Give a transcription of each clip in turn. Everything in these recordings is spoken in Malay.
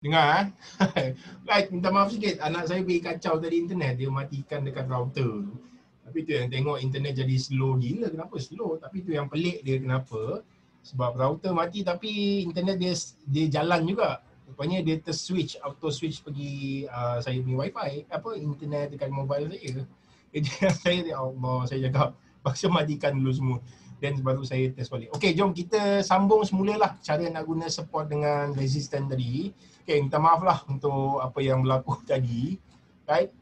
Dengar right, minta maaf sikit. Anak saya pergi kacau tadi internet. Dia matikan dekat router tu. Tapi tu yang tengok internet jadi slow gila. Kenapa slow? Tapi tu yang pelik dia kenapa. Sebab router mati tapi internet dia jalan juga. Rupanya dia terswitch, auto switch pergi saya punya wifi, internet dekat mobile saya. Jadi saya, ya Allah, saya cakap paksa matikan dulu semua. Dan baru saya test balik. Okey, jom kita sambung semula lah cara nak guna support dengan resistant tadi. Okey, minta maaf lah untuk apa yang berlaku tadi. Right?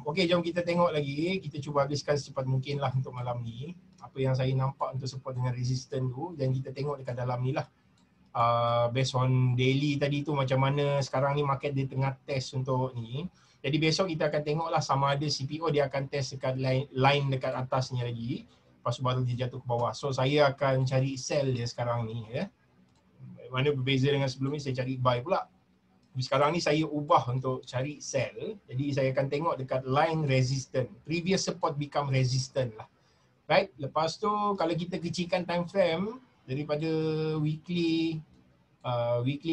Okey, jom kita tengok lagi. Kita cuba habiskan secepat mungkin lah untuk malam ni. Apa yang saya nampak untuk support dengan resistant tu. Dan kita tengok dekat dalam ni lah. Based on daily tadi tu macam mana sekarang ni market dia tengah test untuk ni. Jadi besok kita akan tengoklah sama ada CPO dia akan test dekat line dekat atasnya lagi. Lepas tu baru dia jatuh ke bawah. So saya akan cari sell dia sekarang ni ya. Mana berbeza dengan sebelum ni saya cari buy pula. Sekarang ni saya ubah untuk cari sell. Jadi saya akan tengok dekat line resistant. Previous support become resistant lah. Right? Lepas tu kalau kita kecilkan time frame daripada weekly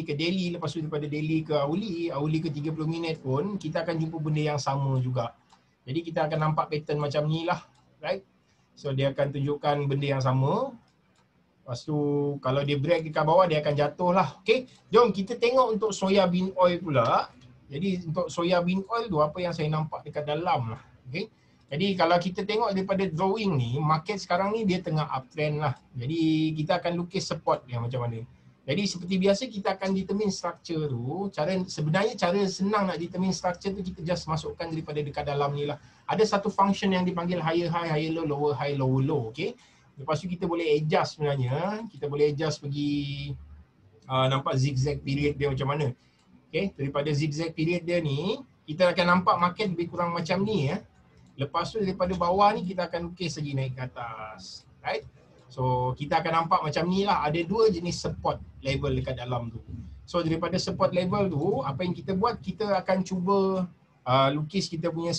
ke daily, lepas tu daripada daily ke hourly ke 30 minit pun kita akan jumpa benda yang sama juga. Jadi kita akan nampak pattern macam ni lah, right? So dia akan tunjukkan benda yang sama. Lepas tu kalau dia break dekat bawah dia akan jatuh lah. Okay, jom kita tengok untuk soya bean oil pula. Jadi untuk soya bean oil tu apa yang saya nampak dekat dalam lah. Okay, jadi kalau kita tengok daripada drawing ni, market sekarang ni dia tengah uptrend lah. Jadi kita akan lukis support dia macam mana. Jadi seperti biasa kita akan determine structure tu. Sebenarnya cara senang nak determine structure tu kita just masukkan daripada dekat dalam ni lah. Ada satu function yang dipanggil higher high, higher low, lower high, lower low. Okay. Lepas tu kita boleh adjust sebenarnya. Kita boleh adjust pergi nampak zigzag period dia macam mana. Okay. Daripada zigzag period dia ni kita akan nampak market lebih kurang macam ni ya. Lepas tu daripada bawah ni kita akan lukis lagi naik ke atas. Right? So kita akan nampak macam ni lah, ada dua jenis support level dekat dalam tu. So daripada support level tu, apa yang kita buat, kita akan cuba lukis kita punya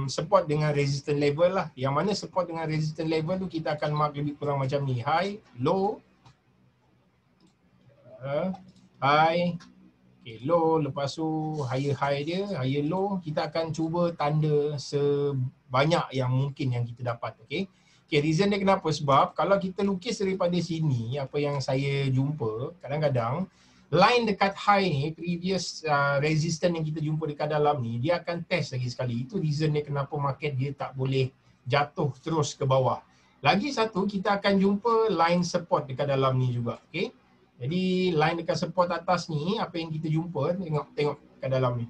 support dengan resistance level lah. Yang mana support dengan resistance level tu kita akan mark lebih kurang macam ni. High, low, high, okay, low, lepas tu higher high dia, higher low, kita akan cuba tanda sebanyak yang mungkin yang kita dapat. Okay. Okay, reason dia kenapa? Sebab kalau kita lukis daripada sini, apa yang saya jumpa, kadang-kadang line dekat high ni, previous resistance yang kita jumpa dekat dalam ni, dia akan test lagi sekali. Itu reason dia kenapa market dia tak boleh jatuh terus ke bawah. Lagi satu, kita akan jumpa line support dekat dalam ni juga. Okay. Jadi line dekat support atas ni, apa yang kita jumpa, tengok kat dalam ni.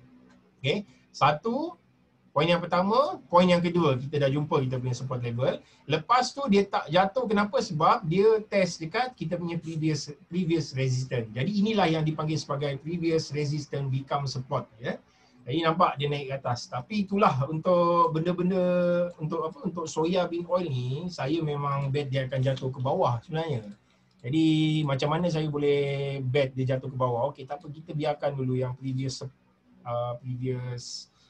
Okay. Satu, poin yang pertama, poin yang kedua, kita dah jumpa kita punya support level. Lepas tu dia tak jatuh, kenapa? Sebab dia test dekat kita punya previous resistance. Jadi inilah yang dipanggil sebagai previous resistance become support ya. Jadi nampak dia naik ke atas. Tapi itulah untuk benda-benda untuk soya bean oil ni, saya memang bet dia akan jatuh ke bawah sebenarnya. Jadi macam mana saya boleh bet dia jatuh ke bawah? Okey, tak apa, kita biarkan dulu yang previous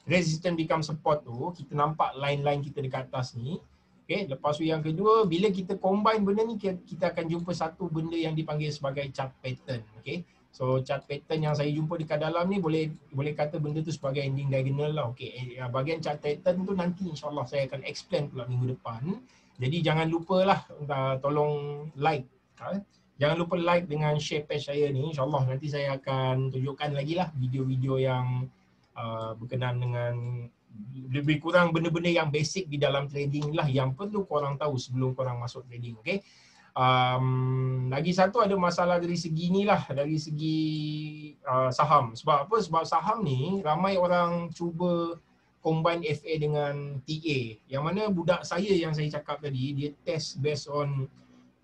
resistance become support tu, kita nampak line-line kita dekat atas ni. Okay, lepas tu yang kedua, bila kita combine benda ni, kita akan jumpa satu benda yang dipanggil sebagai chart pattern. Okay, so chart pattern yang saya jumpa dekat dalam ni boleh kata benda tu sebagai ending diagonal lah. Okay, bahagian chart pattern tu nanti insyaAllah saya akan explain pula minggu depan. Jadi jangan lupalah, tolong like. Jangan lupa like dengan share page saya ni. InsyaAllah nanti saya akan tunjukkan lagi lah video-video yang berkenaan dengan lebih kurang benda-benda yang basic di dalam trading lah yang perlu korang tahu sebelum korang masuk trading. Okay. Lagi satu ada masalah dari segi ni lah, dari segi saham. Sebab apa? Sebab saham ni ramai orang cuba combine FA dengan TA. Yang mana budak saya yang saya cakap tadi, dia test based on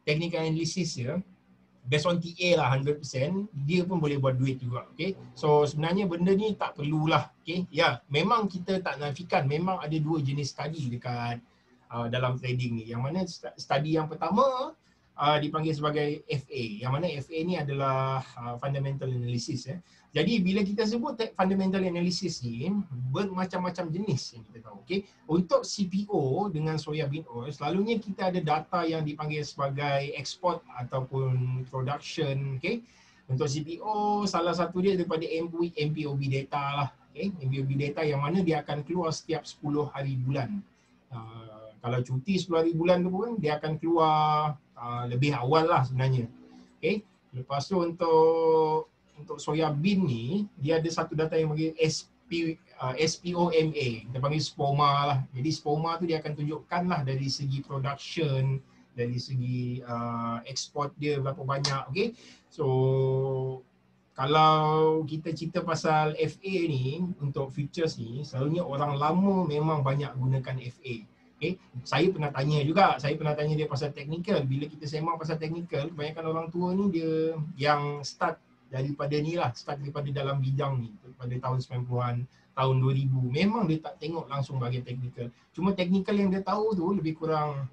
technical analysis ya. Based on TA lah 100%, dia pun boleh buat duit juga. Okay. So sebenarnya benda ni tak perlulah. Okay. Ya, memang kita tak nafikan, memang ada dua jenis study dekat dalam trading ni. Yang mana study yang pertama dipanggil sebagai FA. Yang mana FA ni adalah fundamental analysis ya. Jadi bila kita sebut fundamental analysis ni, bermacam-macam jenis yang kita tahu. Okay. Untuk CPO dengan soya bean oil, selalunya kita ada data yang dipanggil sebagai export ataupun production. Okay. Untuk CPO, salah satu dia daripada MPOB data lah. Okay? MPOB data yang mana dia akan keluar setiap 10 hari bulan. Kalau cuti 10 hari bulan tu pun, dia akan keluar lebih awal lah sebenarnya. Okay? Lepas tu untuk soya bean ni, dia ada satu data yang bagi SPOMA, kita panggil SPOMA lah. Jadi SPOMA tu dia akan tunjukkan lah dari segi production, dari segi export dia berapa banyak, okay? So kalau kita cerita pasal FA ni, untuk futures ni, selalunya orang lama memang banyak gunakan FA. Okay? Saya pernah tanya dia pasal technical. Bila kita sembang pasal technical, kebanyakan orang tua ni dia yang start daripada ni lah, start daripada dalam bidang ni, pada tahun 90-an, tahun 2000. Memang dia tak tengok langsung bahagian technical. Cuma technical yang dia tahu tu lebih kurang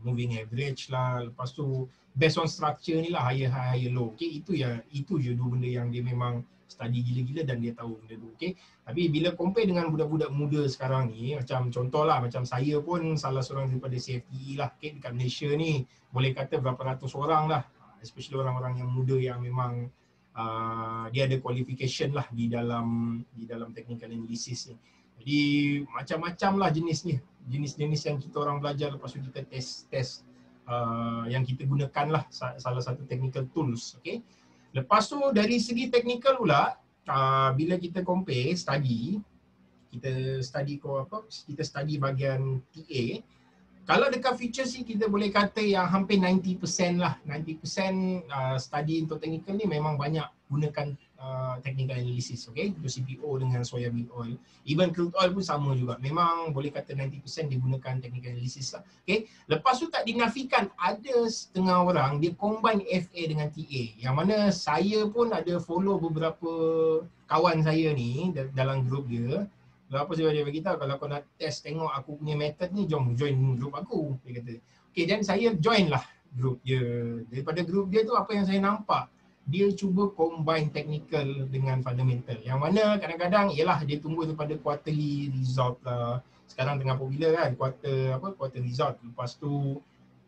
moving average lah, lepas tu based on structure ni lah, higher high, higher low. Okay, itu je dua benda yang dia memang study gila-gila dan dia tahu benda tu. Okay, tapi bila compare dengan budak-budak muda sekarang ni, macam contoh lah, macam saya pun salah seorang daripada CFTE lah, okay, dekat Malaysia ni boleh kata berapa ratus orang lah, especially orang-orang yang muda yang memang dia ada qualification lah di dalam technical analysis ni. Jadi macam-macam lah jenis-jenis yang kita orang belajar, lepas tu kita test yang kita gunakan lah salah satu technical tools. Okay. Lepas tu dari segi technical pula, bila kita compare kita study bahagian TA. Kalau dekat futures ni kita boleh kata yang hampir 90% lah, 90% study untuk technical ni memang banyak gunakan technical analysis, okay, untuk CPO dengan soya bean oil. Even crude oil pun sama juga, memang boleh kata 90% digunakan technical analysis lah, okay. Lepas tu tak dinafikan ada setengah orang dia combine FA dengan TA, yang mana saya pun ada follow beberapa kawan saya ni dalam group dia. Apa sebab dia beritahu, kalau kau nak test tengok aku punya method ni, jom join group aku, dia kata. Okay, dan saya join lah group dia. Daripada group dia tu apa yang saya nampak, dia cuba combine technical dengan fundamental. Yang mana kadang-kadang ialah dia tunggu daripada quarterly result lah. Sekarang tengah popular kan quarter result. Lepas tu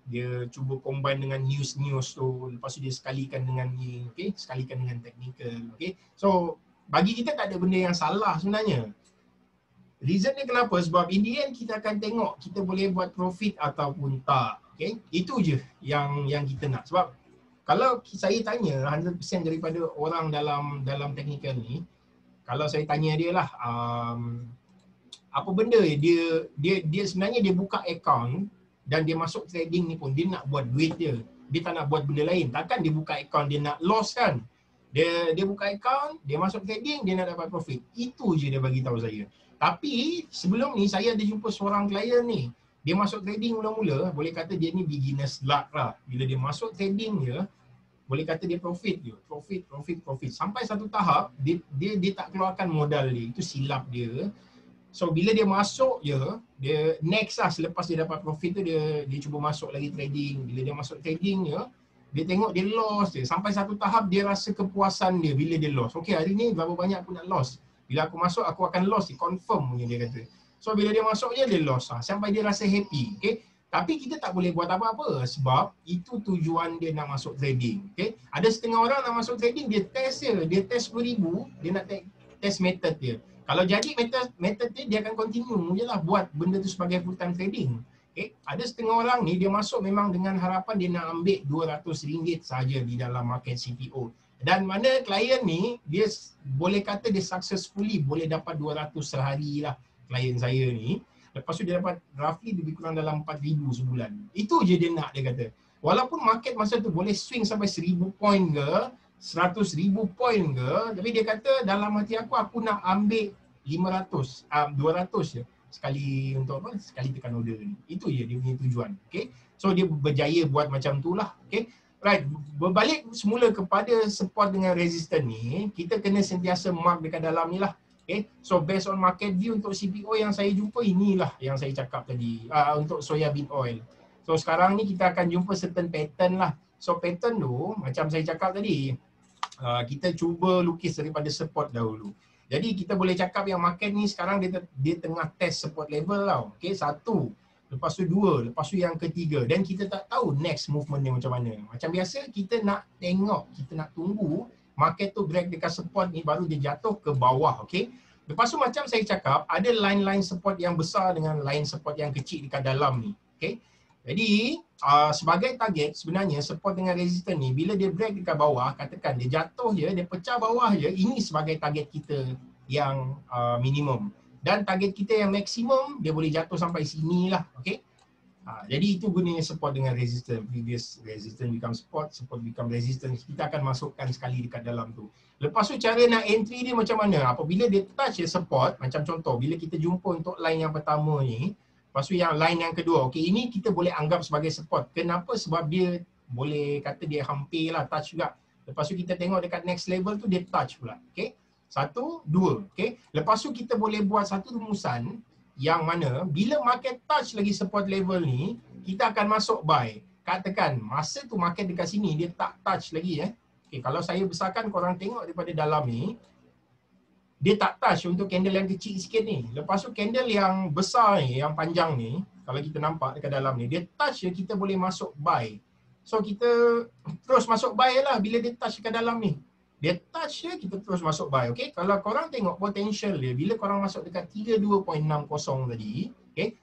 dia cuba combine dengan news tu. Lepas tu dia sekalikan dengan ni, okay? Sekalikan dengan technical, okay? So bagi kita tak ada benda yang salah sebenarnya. Reason dia kenapa? Sebab in the end kita akan tengok kita boleh buat profit ataupun tak. Okay? Itu je yang kita nak. Sebab kalau saya tanya 100% daripada orang dalam technical ni, kalau saya tanya dia lah, apa benda dia sebenarnya dia buka account dan dia masuk trading ni pun dia nak buat duit dia. Dia tak nak buat benda lain. Takkan dia buka account dia nak loss kan? Dia buka account, dia masuk trading, dia nak dapat profit. Itu je dia bagi tahu saya. Tapi sebelum ni saya ada jumpa seorang klien ni. Dia masuk trading mula-mula, boleh kata dia ni beginner's luck lah. Bila dia masuk trading dia, boleh kata dia profit je. Profit. Sampai satu tahap, dia tak keluarkan modal dia. Itu silap dia. So bila dia masuk je, dia next lah selepas dia dapat profit tu, dia cuba masuk lagi trading. Bila dia masuk trading je, dia tengok dia loss je. Sampai satu tahap dia rasa kepuasan dia bila dia loss. Okay, hari ni berapa banyak aku nak loss. Bila aku masuk, aku akan loss, dia confirm punya dia kata. So bila dia masuk je, dia loss lah. Sampai dia rasa happy. Okay? Tapi kita tak boleh buat apa-apa sebab itu tujuan dia nak masuk trading. Okay? Ada setengah orang nak masuk trading, dia test je. Dia test 10,000, dia nak test method dia. Kalau jadi method dia akan continue je lah buat benda tu sebagai full time trading. Okay? Ada setengah orang ni, dia masuk memang dengan harapan dia nak ambil RM200 saja di dalam market CPO. Dan mana klien ni, dia boleh kata dia successfully boleh dapat 200 sehari lah klien saya ni. Lepas tu dia dapat roughly lebih kurang dalam 4,000 sebulan. Itu je dia nak, dia kata. Walaupun market masa tu boleh swing sampai 1,000 point ke, 100,000 point ke, tapi dia kata dalam hati aku nak ambil 200 je. Sekali untuk apa? Sekali tekan order ni. Itu je dia punya tujuan. Okay? So dia berjaya buat macam tu lah. Okay? Right, berbalik semula kepada support dengan resistance ni, kita kena sentiasa mark dekat dalam ni lah. Okay, so based on market view untuk CPO yang saya jumpa, inilah yang saya cakap tadi untuk soya bean oil. So sekarang ni kita akan jumpa certain pattern lah. So pattern tu, macam saya cakap tadi, kita cuba lukis daripada support dahulu. Jadi kita boleh cakap yang market ni sekarang dia tengah test support level tau. Okay, satu, lepas tu 2, lepas tu yang ketiga, dan kita tak tahu next movement dia macam mana. Macam biasa kita nak tengok, kita nak tunggu market tu break dekat support ni baru dia jatuh ke bawah, okey. Lepas tu macam saya cakap, ada line-line support yang besar dengan line support yang kecil dekat dalam ni, okey. Jadi sebagai target sebenarnya support dengan resistance ni bila dia break dekat bawah, katakan dia jatuh je, dia pecah bawah je, ini sebagai target kita yang minimum. Dan target kita yang maksimum dia boleh jatuh sampai sini lah, okey. Jadi itu gunanya support dengan resistance. Previous resistance become support, support become resistance. Kita akan masukkan sekali dekat dalam tu. Lepas tu cara nak entry dia macam mana? Apabila dia touch support, macam contoh bila kita jumpa untuk line yang pertama ni, lepas tu yang line yang kedua, okey, ini kita boleh anggap sebagai support. Kenapa? Sebab dia boleh kata dia hampir lah touch juga. Lepas tu kita tengok dekat next level tu dia touch pula, okey. 1, 2, okey. Lepas tu kita boleh buat satu rumusan yang mana bila market touch lagi support level ni, kita akan masuk buy. Katakan masa tu market dekat sini dia tak touch lagi okey, kalau saya besarkan korang tengok daripada dalam ni, dia tak touch untuk candle yang kecil sikit ni. Lepas tu candle yang besar ni, yang panjang ni, kalau kita nampak dekat dalam ni, dia touch je kita boleh masuk buy. So kita terus masuk buy lah bila dia touch dekat dalam ni. Dia touch je, kita terus masuk buy. Okay? Kalau korang tengok potential dia, bila korang masuk dekat 32.60 tadi, okay?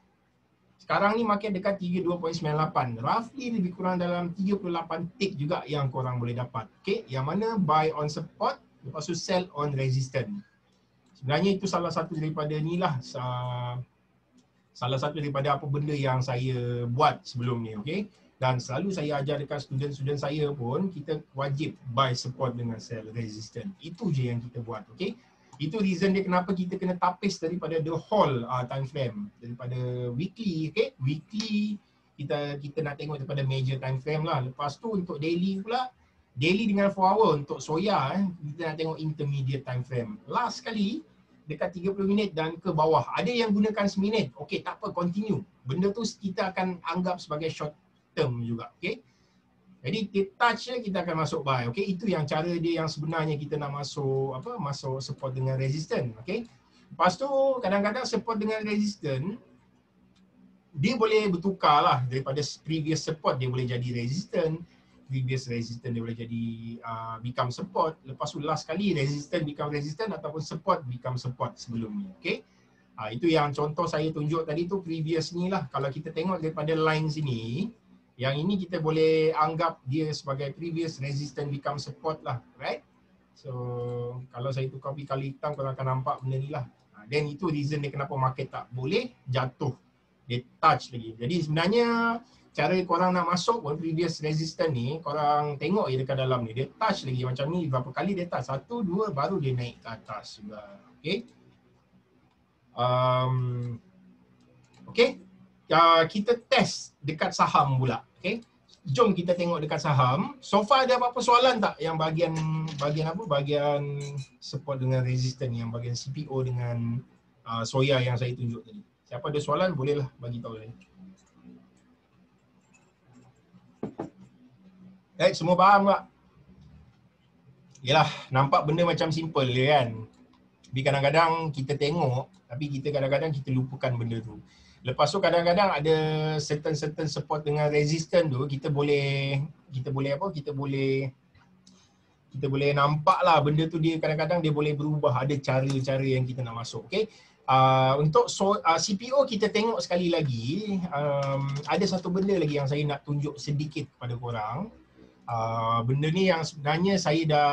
Sekarang ni market dekat 32.98. Roughly lebih kurang dalam 38 tick juga yang korang boleh dapat. Okay? Yang mana buy on support, lepas tu sell on resistance. Sebenarnya itu salah satu daripada ni lah. Salah satu daripada apa benda yang saya buat sebelum ni. Okay? Dan selalu saya ajar dekat student-student saya pun, kita wajib buy support dengan sell resistance. Itu je yang kita buat, okay? Itu reason dia kenapa kita kena tapis daripada the whole time frame. Daripada weekly, okay? Weekly, kita nak tengok daripada major time frame lah. Lepas tu untuk daily pula, daily dengan 4 hour untuk soya, kita nak tengok intermediate time frame. Last sekali, dekat 30 minit dan ke bawah. Ada yang gunakan seminit, okay, tak apa, continue. Benda tu kita akan anggap sebagai short term juga, okey. Jadi touch je kita akan masuk buy, okey. Itu yang cara dia yang sebenarnya kita nak masuk support dengan resistance, okey. Lepas tu kadang-kadang support dengan resistance dia boleh bertukar lah, daripada previous support dia boleh jadi resistance, previous resistance dia boleh jadi become support, lepas tu last kali resistance become resistance ataupun support become support sebelum ni, okey. Itu yang contoh saya tunjuk tadi tu previous ni lah. Kalau kita tengok daripada line sini, yang ini kita boleh anggap dia sebagai previous resistance become support lah, right? So, kalau saya tukar pergi kali hitam, korang akan nampak benda ni lah. Then itu reason dia kenapa market tak boleh jatuh. Dia touch lagi. Jadi sebenarnya, cara korang nak masuk pun previous resistance ni, korang tengok je dekat dalam ni. Dia touch lagi macam ni, berapa kali dia touch. 1, 2, baru dia naik ke atas juga. Okay? Okay? Kita test dekat saham pula. Okay? Jom kita tengok dekat saham. So far ada apa-apa soalan tak yang bahagian support dengan resistance, yang bahagian CPO dengan soya yang saya tunjuk tadi. Siapa ada soalan bolehlah bagi tahu saya. Right, semua faham tak? Yalah, nampak benda macam simple je kan. Tapi kadang-kadang kita tengok, tapi kita kadang-kadang kita lupakan benda tu. Lepas tu kadang-kadang ada certain support dengan resistance tu, kita boleh nampak lah benda tu dia kadang-kadang dia boleh berubah, ada cara-cara yang kita nak masuk, okey. Untuk CPO kita tengok sekali lagi, ada satu benda lagi yang saya nak tunjuk sedikit kepada korang. Benda ni yang sebenarnya saya dah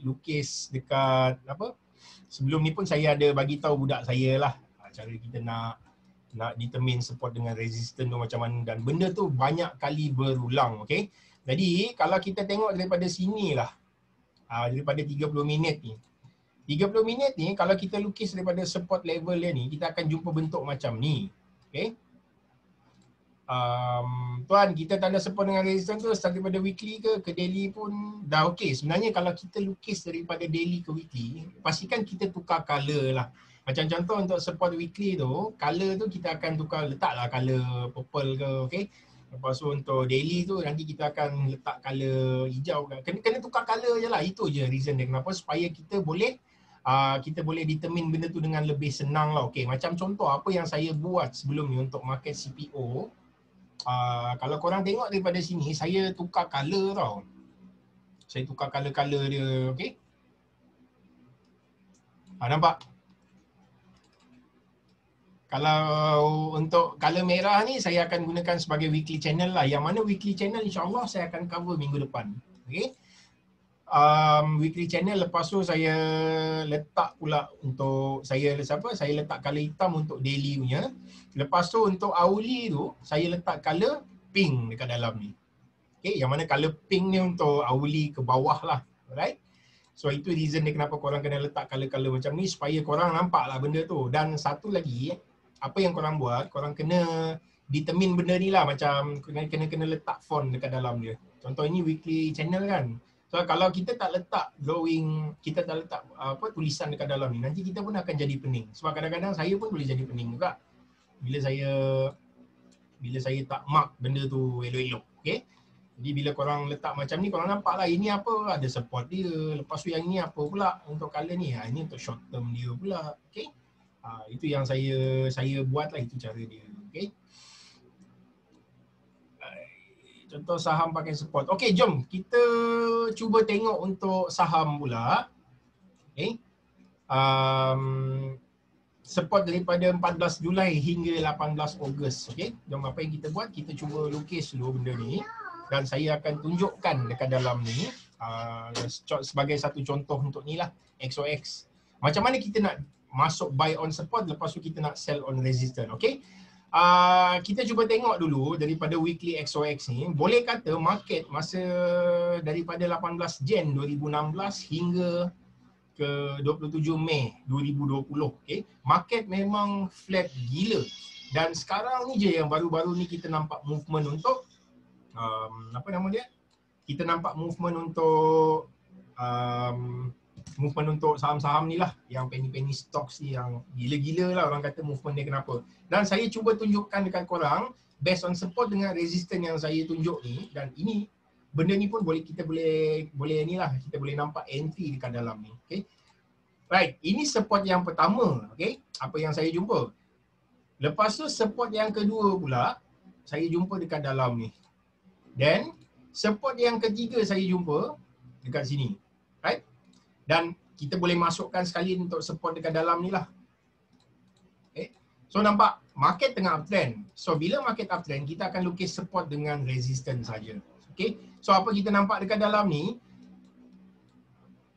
lukis dekat sebelum ni pun saya ada bagi tahu budak saya lah cara kita nak determine support dengan resistance tu macam mana, dan benda tu banyak kali berulang, okey. Jadi kalau kita tengok daripada sini lah, daripada 30 minit ni. 30 minit ni kalau kita lukis daripada support level dia ni, kita akan jumpa bentuk macam ni, okey. Tuan, kita tanda support dengan resistance tu start daripada weekly ke daily pun dah okey. Sebenarnya kalau kita lukis daripada daily ke weekly, pastikan kita tukar color lah. Macam contoh untuk support weekly tu, color tu kita akan tukar, letaklah color purple ke, okey. Lepas tu untuk daily tu nanti kita akan letak color hijau ke. Kena tukar color je lah, itu je reason dia kenapa, supaya kita boleh kita boleh determine benda tu dengan lebih senang lah. Okay, macam contoh apa yang saya buat sebelum ni untuk market CPO. Kalau korang tengok daripada sini, saya tukar color tau. Saya tukar color-color dia, okay. Nampak? Kalau untuk color merah ni, saya akan gunakan sebagai weekly channel lah. Yang mana weekly channel insyaAllah saya akan cover minggu depan. Okay. Weekly channel, lepas tu saya letak pula untuk, saya letak color hitam untuk daily punya. Lepas tu untuk hourly tu, saya letak color pink dekat dalam ni. Okay, yang mana color pink ni untuk hourly ke bawah lah. Alright. So itu reason dia kenapa korang kena letak color-color macam ni, supaya korang nampak lah benda tu. Dan satu lagi, apa yang korang buat, korang kena determine benda ni lah, macam kena letak font dekat dalam dia. Contoh ini weekly channel kan. So kalau kita tak letak drawing, kita tak letak tulisan dekat dalam ni, nanti kita pun akan jadi pening. Sebab kadang-kadang saya pun boleh jadi pening juga bila saya tak mark benda tu elok-elok. Okay. Jadi bila korang letak macam ni, korang nampak lah ini apa, ada support dia. Lepas tu yang ni apa pula untuk color ni, ini untuk short term dia pula. Okay. Itu yang saya buat lah, itu cara dia. Okay. Contoh saham pakai support. Okay, jom kita cuba tengok untuk saham pula. Okay. Support daripada 14 Julai hingga 18 Ogos. Okay. Jom apa yang kita buat, kita cuba lukis dulu benda ni. Dan saya akan tunjukkan dekat dalam ni sebagai satu contoh untuk ni lah, XOX. Macam mana kita nak masuk buy on support, lepas tu kita nak sell on resistance. Okay. Kita cuba tengok dulu daripada weekly XOX ni. Boleh kata market masa daripada 18 Jan 2016 hingga ke 27 Mei 2020. Okay. Market memang flat gila. Dan sekarang ni je yang baru-baru ni kita nampak movement untuk kita nampak movement untuk saham-saham ni lah, yang penny stocks ni yang gila-gila lah orang kata movement dia kenapa. Dan saya cuba tunjukkan dekat korang based on support dengan resistance yang saya tunjuk ni, dan ini benda ni pun kita boleh ni lah, kita boleh nampak entry dekat dalam ni. Okay. Right, ini support yang pertama. Okay, apa yang saya jumpa. Lepas tu support yang kedua pula saya jumpa dekat dalam ni. Dan support yang ketiga saya jumpa dekat sini. Right? Dan kita boleh masukkan sekali untuk support dekat dalam ni lah. Okay. So nampak market tengah uptrend. So bila market uptrend, kita akan lukis support dengan resistance saja. Okay. So apa kita nampak dekat dalam ni,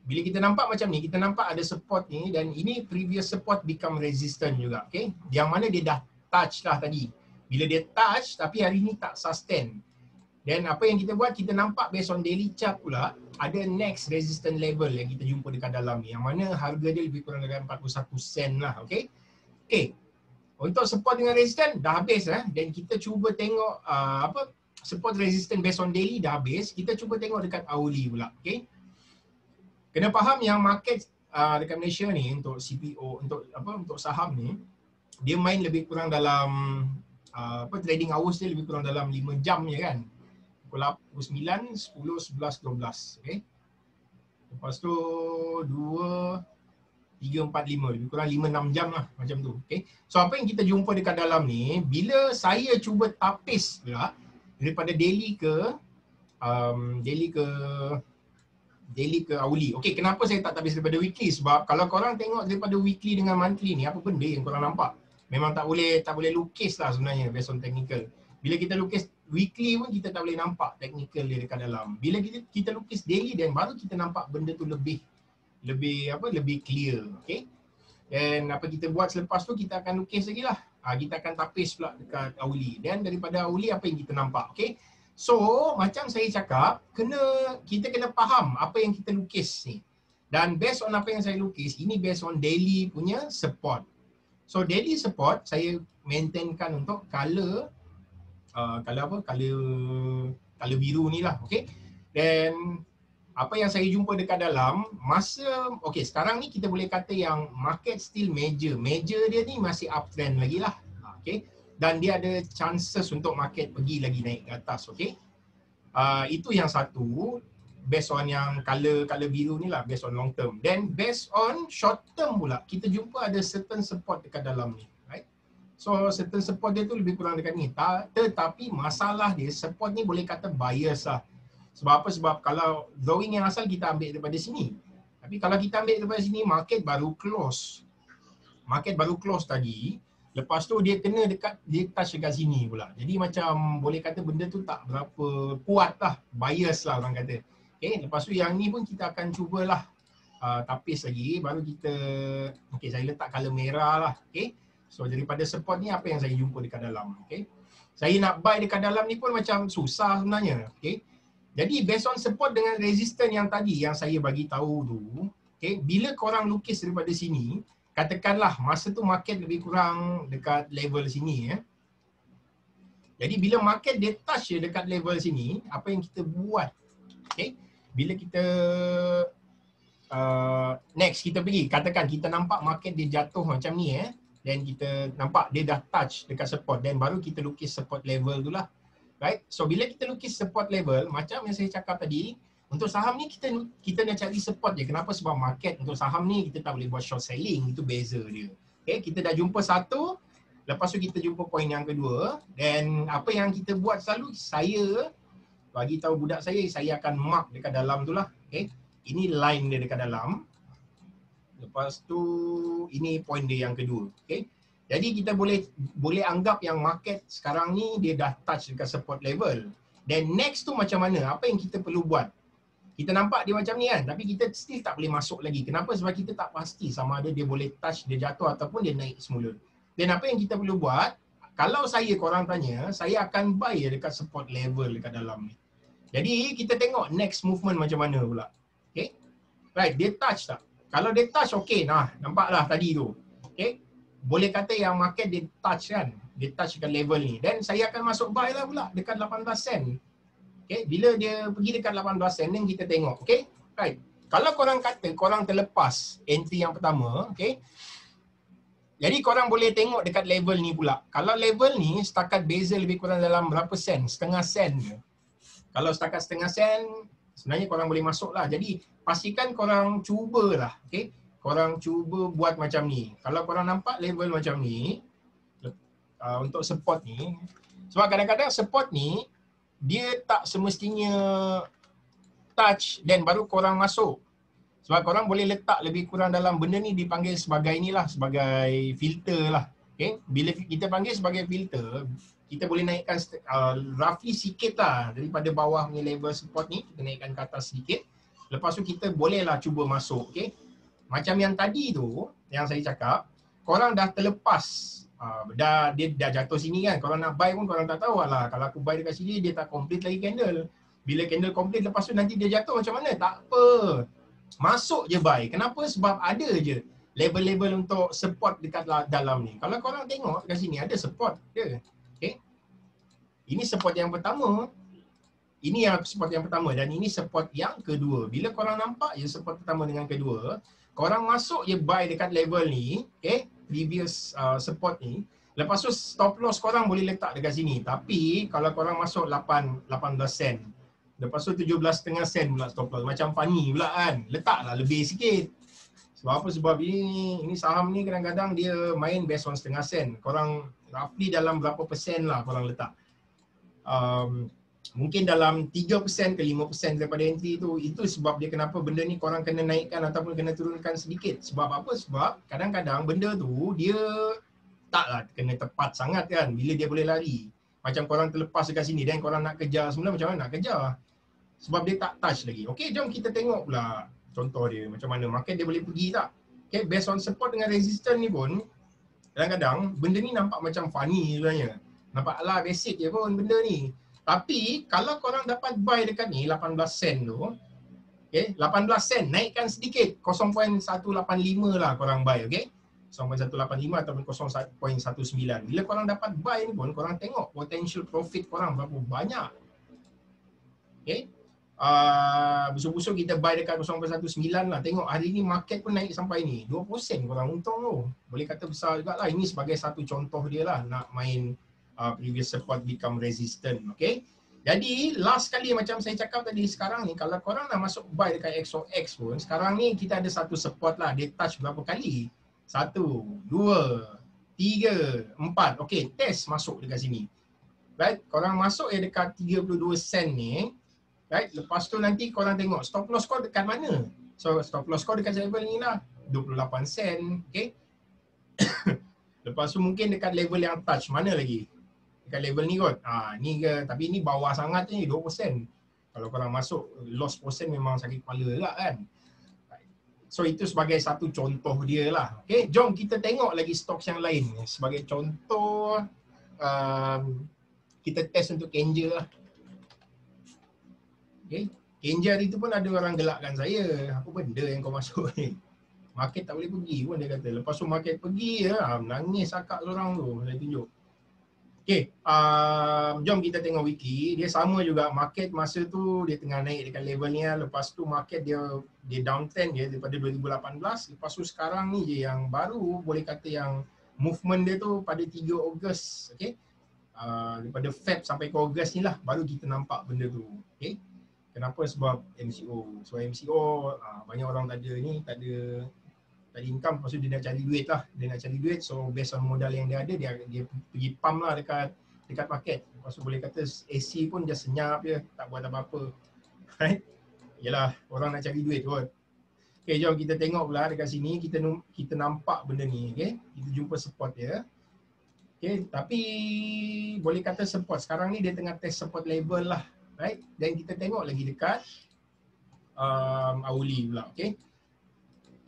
bila kita nampak macam ni, kita nampak ada support ni, dan ini previous support become resistance juga. Okay. Yang mana dia dah touch lah tadi. Bila dia touch tapi hari ni tak sustain. Dan apa yang kita buat, kita nampak based on daily chart pula, ada next resistance level yang kita jumpa dekat dalam ni, yang mana harga dia lebih kurang dalam 41 sen lah. Okay. Okay. Untuk support dengan resistance dah habis dan kita cuba tengok support resistance based on daily dah habis. Kita cuba tengok dekat hourly pula. Okay. Kena faham yang market dekat Malaysia ni untuk CPO, untuk saham ni, dia main lebih kurang dalam trading hours dia lebih kurang dalam 5 jam je kan. Pukul 9, 10, 11, 12. Okay. Lepas tu 2, 3, 4, 5. Lebih kurang 5-6 jam lah macam tu. Okay. So apa yang kita jumpa dekat dalam ni, bila saya cuba tapis pula daripada daily ke hourly. Okay, kenapa saya tak tapis daripada weekly? Sebab kalau korang tengok daripada weekly dengan monthly ni, apa benda yang korang nampak? Memang tak boleh lukis lah sebenarnya based on technical. Bila kita lukis weekly pun kita tak boleh nampak technical dia dekat dalam. Bila kita lukis daily, dan baru kita nampak benda tu lebih clear. Okay. Dan apa kita buat selepas tu, kita akan lukis lagi lah. Kita akan tapis pula dekat hourly. Dan daripada hourly apa yang kita nampak. Okay. So macam saya cakap, kita kena faham apa yang kita lukis ni. Dan based on apa yang saya lukis, ini based on daily punya support. So daily support saya maintainkan untuk color biru ni lah. Okay. Dan apa yang saya jumpa dekat dalam sekarang ni kita boleh kata yang market still major dia ni masih uptrend lagi lah. Okay. Dan dia ada chances untuk market pergi lagi naik ke atas. Okay. Itu yang satu. based on yang color biru ni lah, based on long term. Then based on short term pula, kita jumpa ada certain support dekat dalam ni, right? So certain support dia tu lebih kurang dekat ni. Tetapi masalah dia, support ni boleh kata bias lah. Sebab apa? Sebab kalau drawing yang asal kita ambil daripada sini. Tapi kalau kita ambil daripada sini, market baru close. Market baru close tadi. Lepas tu dia kena dekat, dia touch dekat sini pula. Jadi macam boleh kata benda tu tak berapa kuat lah. Bias lah orang kata. Okay, lepas tu yang ni pun kita akan cubalah tapis lagi. Baru kita, okay, saya letak color merah lah. Okay, so daripada support ni apa yang saya jumpa dekat dalam. Okay, saya nak buy dekat dalam ni pun macam susah sebenarnya. Okay, jadi based on support dengan resistance yang tadi yang saya bagi tahu tu, okay, bila korang lukis daripada sini, katakanlah masa tu market lebih kurang dekat level sini. Jadi bila market dia touch dekat level sini, apa yang kita buat? Okay, bila kita next kita pergi, katakan kita nampak market dia jatuh macam ni dan kita nampak dia dah touch dekat support, dan baru kita lukis support level tu lah. Right? So bila kita lukis support level, macam yang saya cakap tadi, untuk saham ni kita nak cari support je. Kenapa? Sebab market untuk saham ni kita tak boleh buat short selling, itu beza dia. Okay, kita dah jumpa satu, lepas tu kita jumpa poin yang kedua, dan apa yang kita buat selalu, saya bagi tahu budak saya akan mark dekat dalam tu lah. Okay, ini line dia dekat dalam. Lepas tu ini poin dia yang kedua. Okay, jadi kita boleh anggap yang market sekarang ni dia dah touch dekat support level. Dan next tu macam mana? Apa yang kita perlu buat? Kita nampak dia macam ni kan, tapi kita still tak boleh masuk lagi. Kenapa? Sebab kita tak pasti sama ada dia boleh touch, dia jatuh ataupun dia naik semula. Dan apa yang kita perlu buat, kalau korang tanya, saya akan buy dekat support level dekat dalam ni. Jadi kita tengok next movement macam mana pula. Okay, right, dia touch tak? Kalau dia touch, okay, nah, nampaklah tadi tu. Okay, boleh kata yang market dia touch kan, dia touch dekat level ni. Dan saya akan masuk buy lah pula dekat 18 sen. Okay, bila dia pergi dekat 18 sen ni kita tengok. Okay, right. Kalau korang kata korang terlepas entry yang pertama, okay, jadi korang boleh tengok dekat level ni pula. Kalau level ni setakat beza lebih kurang dalam berapa sen? Setengah sen je. Kalau setakat setengah sen, sebenarnya korang boleh masuk lah. Jadi pastikan korang cubalah. Okay, korang cuba buat macam ni. Kalau korang nampak level macam ni, untuk support ni, sebab kadang-kadang support ni dia tak semestinya touch dan baru korang masuk. Sebab korang boleh letak lebih kurang dalam benda ni dipanggil sebagai inilah, sebagai filter lah. Okay? Bila kita panggil sebagai filter, kita boleh naikkan roughly sikit lah daripada bawah punya level support ni, kita naikkan ke atas sedikit. Lepas tu kita bolehlah cuba masuk. Okay? Macam yang tadi tu, yang saya cakap, korang dah terlepas. Dia dah jatuh sini kan, korang nak buy pun korang tak tahu lah. Kalau aku buy dekat sini, dia tak complete lagi candle. Bila candle complete, lepas tu nanti dia jatuh macam mana? Tak apa. Masuk je buy. Kenapa? Sebab ada je level-level untuk support dekat dalam ni. Kalau korang tengok dekat sini, ada support dia. Okay? Ini support yang pertama. Ini yang support yang pertama dan ini support yang kedua. Bila korang nampak je support pertama dengan kedua, korang masuk je buy dekat level ni, okay? Previous support ni. Lepas tu stop loss korang boleh letak dekat sini. Tapi kalau korang masuk 18 sen, lepas tu 17.5 sen pula stop loss. Macam funny pula kan. Letaklah lebih sikit. Sebab apa? Sebab ini saham ni kadang-kadang dia main based on setengah sen. Korang roughly dalam berapa persen lah korang letak. Mungkin dalam 3% ke 5% daripada entry tu. Itu sebab dia kenapa benda ni korang kena naikkan ataupun kena turunkan sedikit. Sebab apa? Sebab kadang-kadang benda tu dia taklah kena tepat sangat kan bila dia boleh lari. Macam korang terlepas dekat sini dan korang nak kejar semula, macam mana nak kejar? Sebab dia tak touch lagi. Okey, jom kita tengok pula contoh dia. Macam mana market dia boleh pergi tak? Okay, based on support dengan resistance ni pun, kadang-kadang benda ni nampak macam funny sebenarnya. Nampak lah basic je pun benda ni. Tapi kalau korang dapat buy dekat ni 18 sen tu, okay, 18 sen naikkan sedikit 0.185 lah korang buy, okay? 0.185 ataupun 0.19. Bila korang dapat buy ni pun korang tengok potential profit korang berapa banyak. Okay? Busuk-busuk kita buy dekat 0.19 lah. Tengok hari ni market pun naik sampai ni 20 sen korang untung tu. Boleh kata besar juga lah. Ini sebagai satu contoh dia lah nak main previous support become resistant. Okay? Jadi last kali macam saya cakap tadi, sekarang ni kalau korang nak masuk buy dekat XOX pun, sekarang ni kita ada satu support lah, dia touch berapa kali? 1, 2, 3, 4. Okey, test masuk dekat sini. Right, korang masuk dekat 32 sen ni. Right, lepas tu nanti korang tengok stop loss kau dekat mana. So stop loss kau dekat level ni lah, 28 sen. Okay. Lepas tu mungkin dekat level yang touch mana lagi? Dekat level ni kot. Ni ke, tapi ni bawah sangat ni, 2%. Kalau korang masuk, loss persen memang sakit kepala juga kan. So itu sebagai satu contoh dia lah. Okay, jom kita tengok lagi stok yang lain. Sebagai contoh, kita test untuk Kenja lah. Okay, Kenja hari tu pun ada orang gelakkan saya. Apa benda yang kau masuk ni? Market tak boleh pergi pun dia kata. Lepas tu market pergi menangis akak seorang tu. Saya tunjuk. Okay, jom kita tengok wiki. Dia sama juga, market masa tu dia tengah naik dekat level ni. Lepas tu market dia downtrend dia daripada 2018. Lepas tu sekarang ni je yang baru boleh kata yang movement dia tu pada 3 Ogos. Okay, daripada Feb sampai ke Ogos ni lah baru kita nampak benda tu. Okay, kenapa? Sebab MCO. So MCO banyak orang tak ada income, lepas tu dia nak cari duit lah. Dia nak cari duit, so based on modal yang dia ada, dia pergi pump lah dekat market. Lepas tu boleh kata AC pun dia senyap je, tak buat apa-apa. Right? Yelah, orang nak cari duit kot. Okay, jom kita tengok pula dekat sini, kita nampak benda ni. Okay, kita jumpa support dia. Okay, tapi boleh kata support. Sekarang ni dia tengah test support level lah. Right? Dan kita tengok lagi dekat hourly pula. Okay.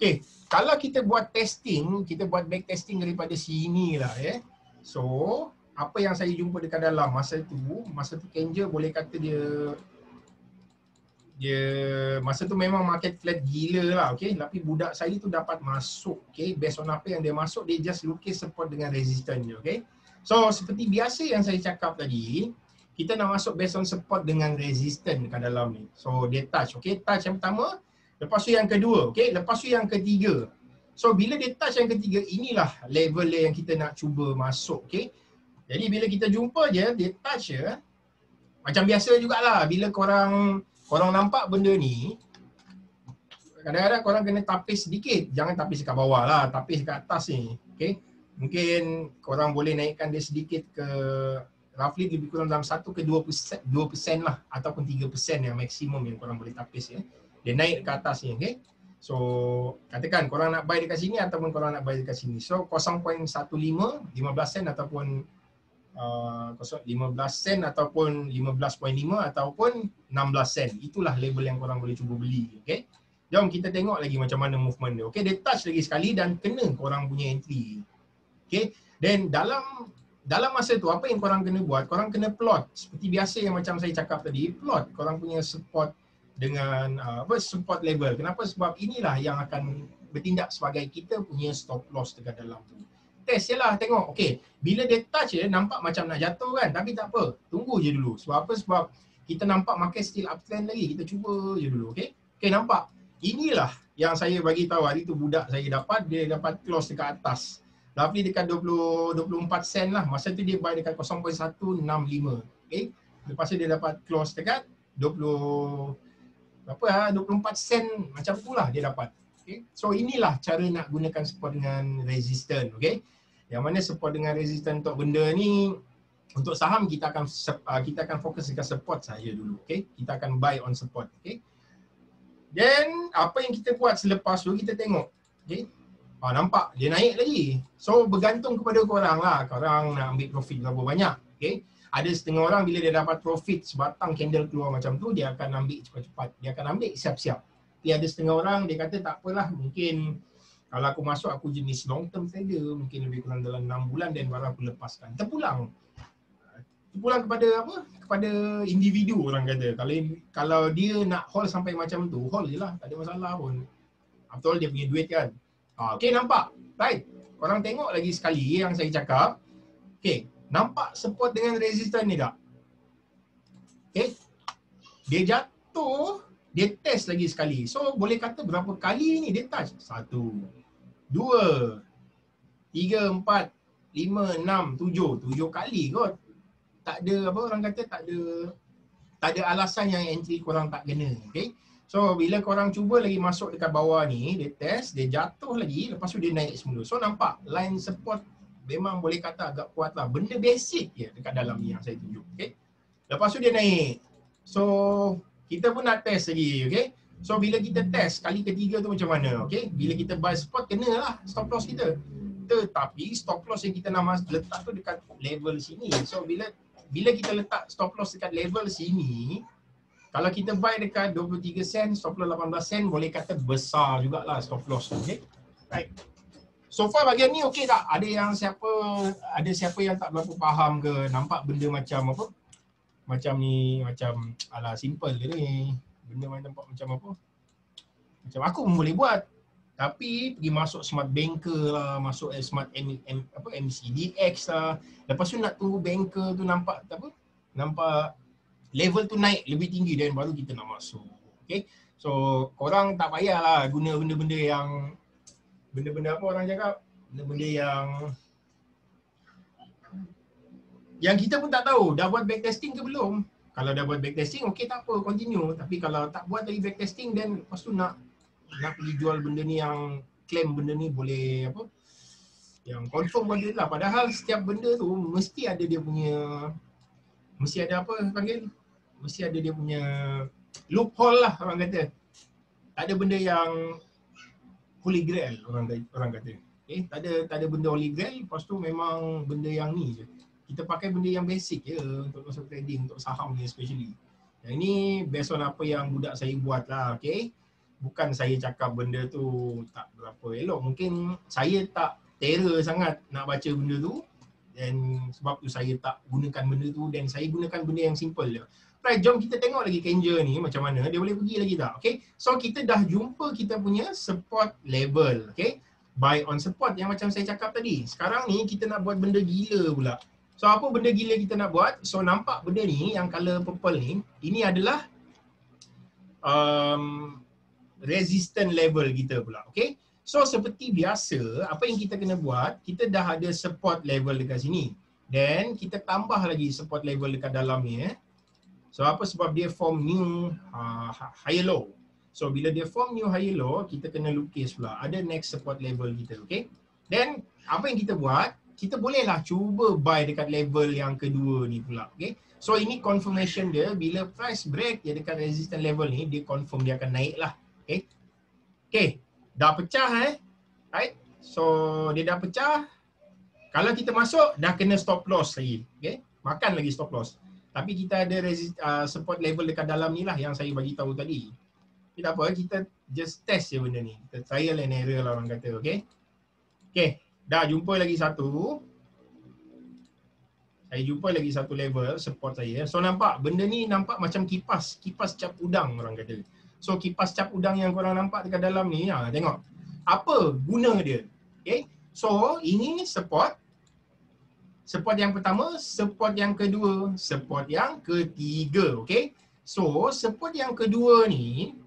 Okay, kalau kita buat testing, kita buat back testing daripada sini lah So, apa yang saya jumpa dekat dalam masa tu Kenja boleh kata dia masa tu memang market flat gila lah, okay. Tapi budak saya tu dapat masuk, okay. Based on apa yang dia masuk, dia just lukis support dengan resistance je, okay. So, seperti biasa yang saya cakap tadi, kita nak masuk based on support dengan resistance kat dalam ni. So, dia touch, okay. Touch yang pertama, lepas tu yang kedua, okay. Lepas tu yang ketiga. So bila dia touch yang ketiga, inilah level yang kita nak cuba masuk, okay. Jadi bila kita jumpa je, dia touch je. Macam biasa jugalah, bila korang nampak benda ni, kadang-kadang korang kena tapis sedikit. Jangan tapis dekat bawah lah, tapis dekat atas ni, okay. Mungkin korang boleh naikkan dia sedikit ke roughly lebih kurang dalam 1 ke 2% lah, ataupun 3% yang maksimum yang korang boleh tapis Dia naik ke atas ni, okay. So, katakan korang nak buy dekat sini ataupun korang nak buy dekat sini. So, 0.15, 15 sen ataupun 15 sen ataupun 15.5 ataupun 16 sen. Itulah label yang korang boleh cuba beli, okay. Jom kita tengok lagi macam mana movement dia. Okay, dia touch lagi sekali dan kena korang punya entry. Okay, dan dalam masa tu apa yang korang kena buat? Korang kena plot. Seperti biasa yang macam saya cakap tadi, plot korang punya support dengan support level. Kenapa? Sebab inilah yang akan bertindak sebagai kita punya stop loss dekat dalam tu. Test je lah, tengok. Okay, bila dia touch nampak macam nak jatuh kan, tapi tak apa. Tunggu je dulu. Sebab apa? Sebab kita nampak market still uptrend lagi. Kita cuba je dulu, okay. Okay, nampak? Inilah yang saya bagi tahu hari tu budak saya dapat, dia dapat close dekat atas. Roughly dekat 24 sen lah. Masa tu dia buy dekat 0.165. Okay. Lepas tu dia dapat close dekat 24 sen macam tu lah dia dapat. Okay. So inilah cara nak gunakan support dengan resistance, okay. Yang mana support dengan resistance untuk benda ni, untuk saham kita akan fokus dekat support saja dulu, okay. Kita akan buy on support, okay. Then apa yang kita buat selepas tu kita tengok, okay. Nampak dia naik lagi. So bergantung kepada korang lah, korang nak ambil profit berapa banyak, okay. Ada setengah orang bila dia dapat profit sebatang candle keluar macam tu, dia akan ambil cepat-cepat. Dia akan ambil siap-siap. Tapi ada setengah orang dia kata tak apalah, mungkin kalau aku masuk aku jenis long term trader, mungkin lebih kurang dalam 6 bulan dan baru aku lepaskan. Terpulang kepada apa? Kepada individu orang kata. Kalau dia nak hold sampai macam tu, hold je lah, tak ada masalah pun. After all dia punya duit kan. Okay, nampak? Right. Korang tengok lagi sekali yang saya cakap. Okay. Nampak support dengan resistance ni tak? Okay. Dia jatuh, dia test lagi sekali. So, boleh kata berapa kali ni dia touch? 1, 2, 3, 4, 5, 6, 7. 7 kali kot. Tak ada apa orang kata, tak ada tak ada alasan yang entry korang tak kena. Okay. So bila korang cuba lagi masuk dekat bawah ni, dia test, dia jatuh lagi, lepas tu dia naik semula. So nampak line support memang boleh kata agak kuat lah. Benda basic je dekat dalam ni yang saya tunjuk. Okay. Lepas tu dia naik. So kita pun nak test lagi. Okay. So bila kita test kali ketiga tu macam mana? Okay. Bila kita buy support, kena lah stop loss kita. Tetapi stop loss yang kita nak letak tu dekat level sini. So bila kita letak stop loss dekat level sini, kalau kita buy dekat 23 sen, stop loss 18 sen, boleh kata besar jugalah stop loss. Okay. Right. So far bagian ni okey tak? Ada siapa yang tak berapa faham ke? Nampak benda macam apa? Macam ni, macam alah simple je ni. Benda nampak macam apa? Macam aku pun boleh buat. Tapi pergi masuk smart banker lah, masuk smart MCDX lah. Lepas tu nak tunggu banker tu nampak level tu naik lebih tinggi dan baru kita nak masuk. Okay. So korang tak payahlah guna benda-benda yang benda-benda apa orang cakap? Benda-benda yang kita pun tak tahu dah buat backtesting ke belum. Kalau dah buat backtesting, okey tak apa, continue. Tapi kalau tak buat lagi backtesting, then lepas tu nak pergi jual benda ni yang claim benda ni boleh apa? Yang confirm benda lah. Padahal setiap benda tu mesti ada dia punya, mesti ada apa panggil? Mesti ada dia punya loophole lah orang kata. Tak ada benda yang holy grail orang kata. Okay? Tak ada benda holy grail, lepas tu memang benda yang ni je. Kita pakai benda yang basic je untuk masuk trading, untuk saham ni especially. Yang ini based on apa yang budak saya buat lah, okay. Bukan saya cakap benda tu tak berapa elok. Mungkin saya tak terror sangat nak baca benda tu. Dan sebab tu saya tak gunakan benda tu dan saya gunakan benda yang simple je. Right, jom kita tengok lagi Kenja ni macam mana. Dia boleh pergi lagi tak? Okay. So kita dah jumpa kita punya support level. Okay. Buy on support yang macam saya cakap tadi. Sekarang ni kita nak buat benda gila pula. So apa benda gila kita nak buat? So nampak benda ni yang color purple ni, ini adalah resistance level kita pula. Okay. So seperti biasa, apa yang kita kena buat, kita dah ada support level dekat sini. Then kita tambah lagi support level dekat dalam ni. So apa sebab dia form new higher low. So bila dia form new higher low, kita kena lukis pula. Ada next support level kita. Okay. Then apa yang kita buat, kita bolehlah cuba buy dekat level yang kedua ni pula. Okay. So ini confirmation dia, bila price break dia dekat resistance level ni, dia confirm dia akan naik lah. Okay. Okay. Dah pecah right. So dia dah pecah. Kalau kita masuk, dah kena stop loss lagi. Okay. Makan lagi stop loss. Tapi kita ada support level dekat dalam ni lah yang saya bagi tahu tadi. Kita apa, kita just test je benda ni. Kita trial and error lah orang kata. Okay. Okay. Dah jumpa lagi satu. Saya jumpa lagi satu level support saya. So nampak benda ni nampak macam kipas cap udang orang kata. So kipas cap udang yang korang nampak dekat dalam ni, tengok. Apa guna dia? Okay. So ini support. Support yang pertama, support yang kedua, support yang ketiga. Okay. So support yang kedua ni,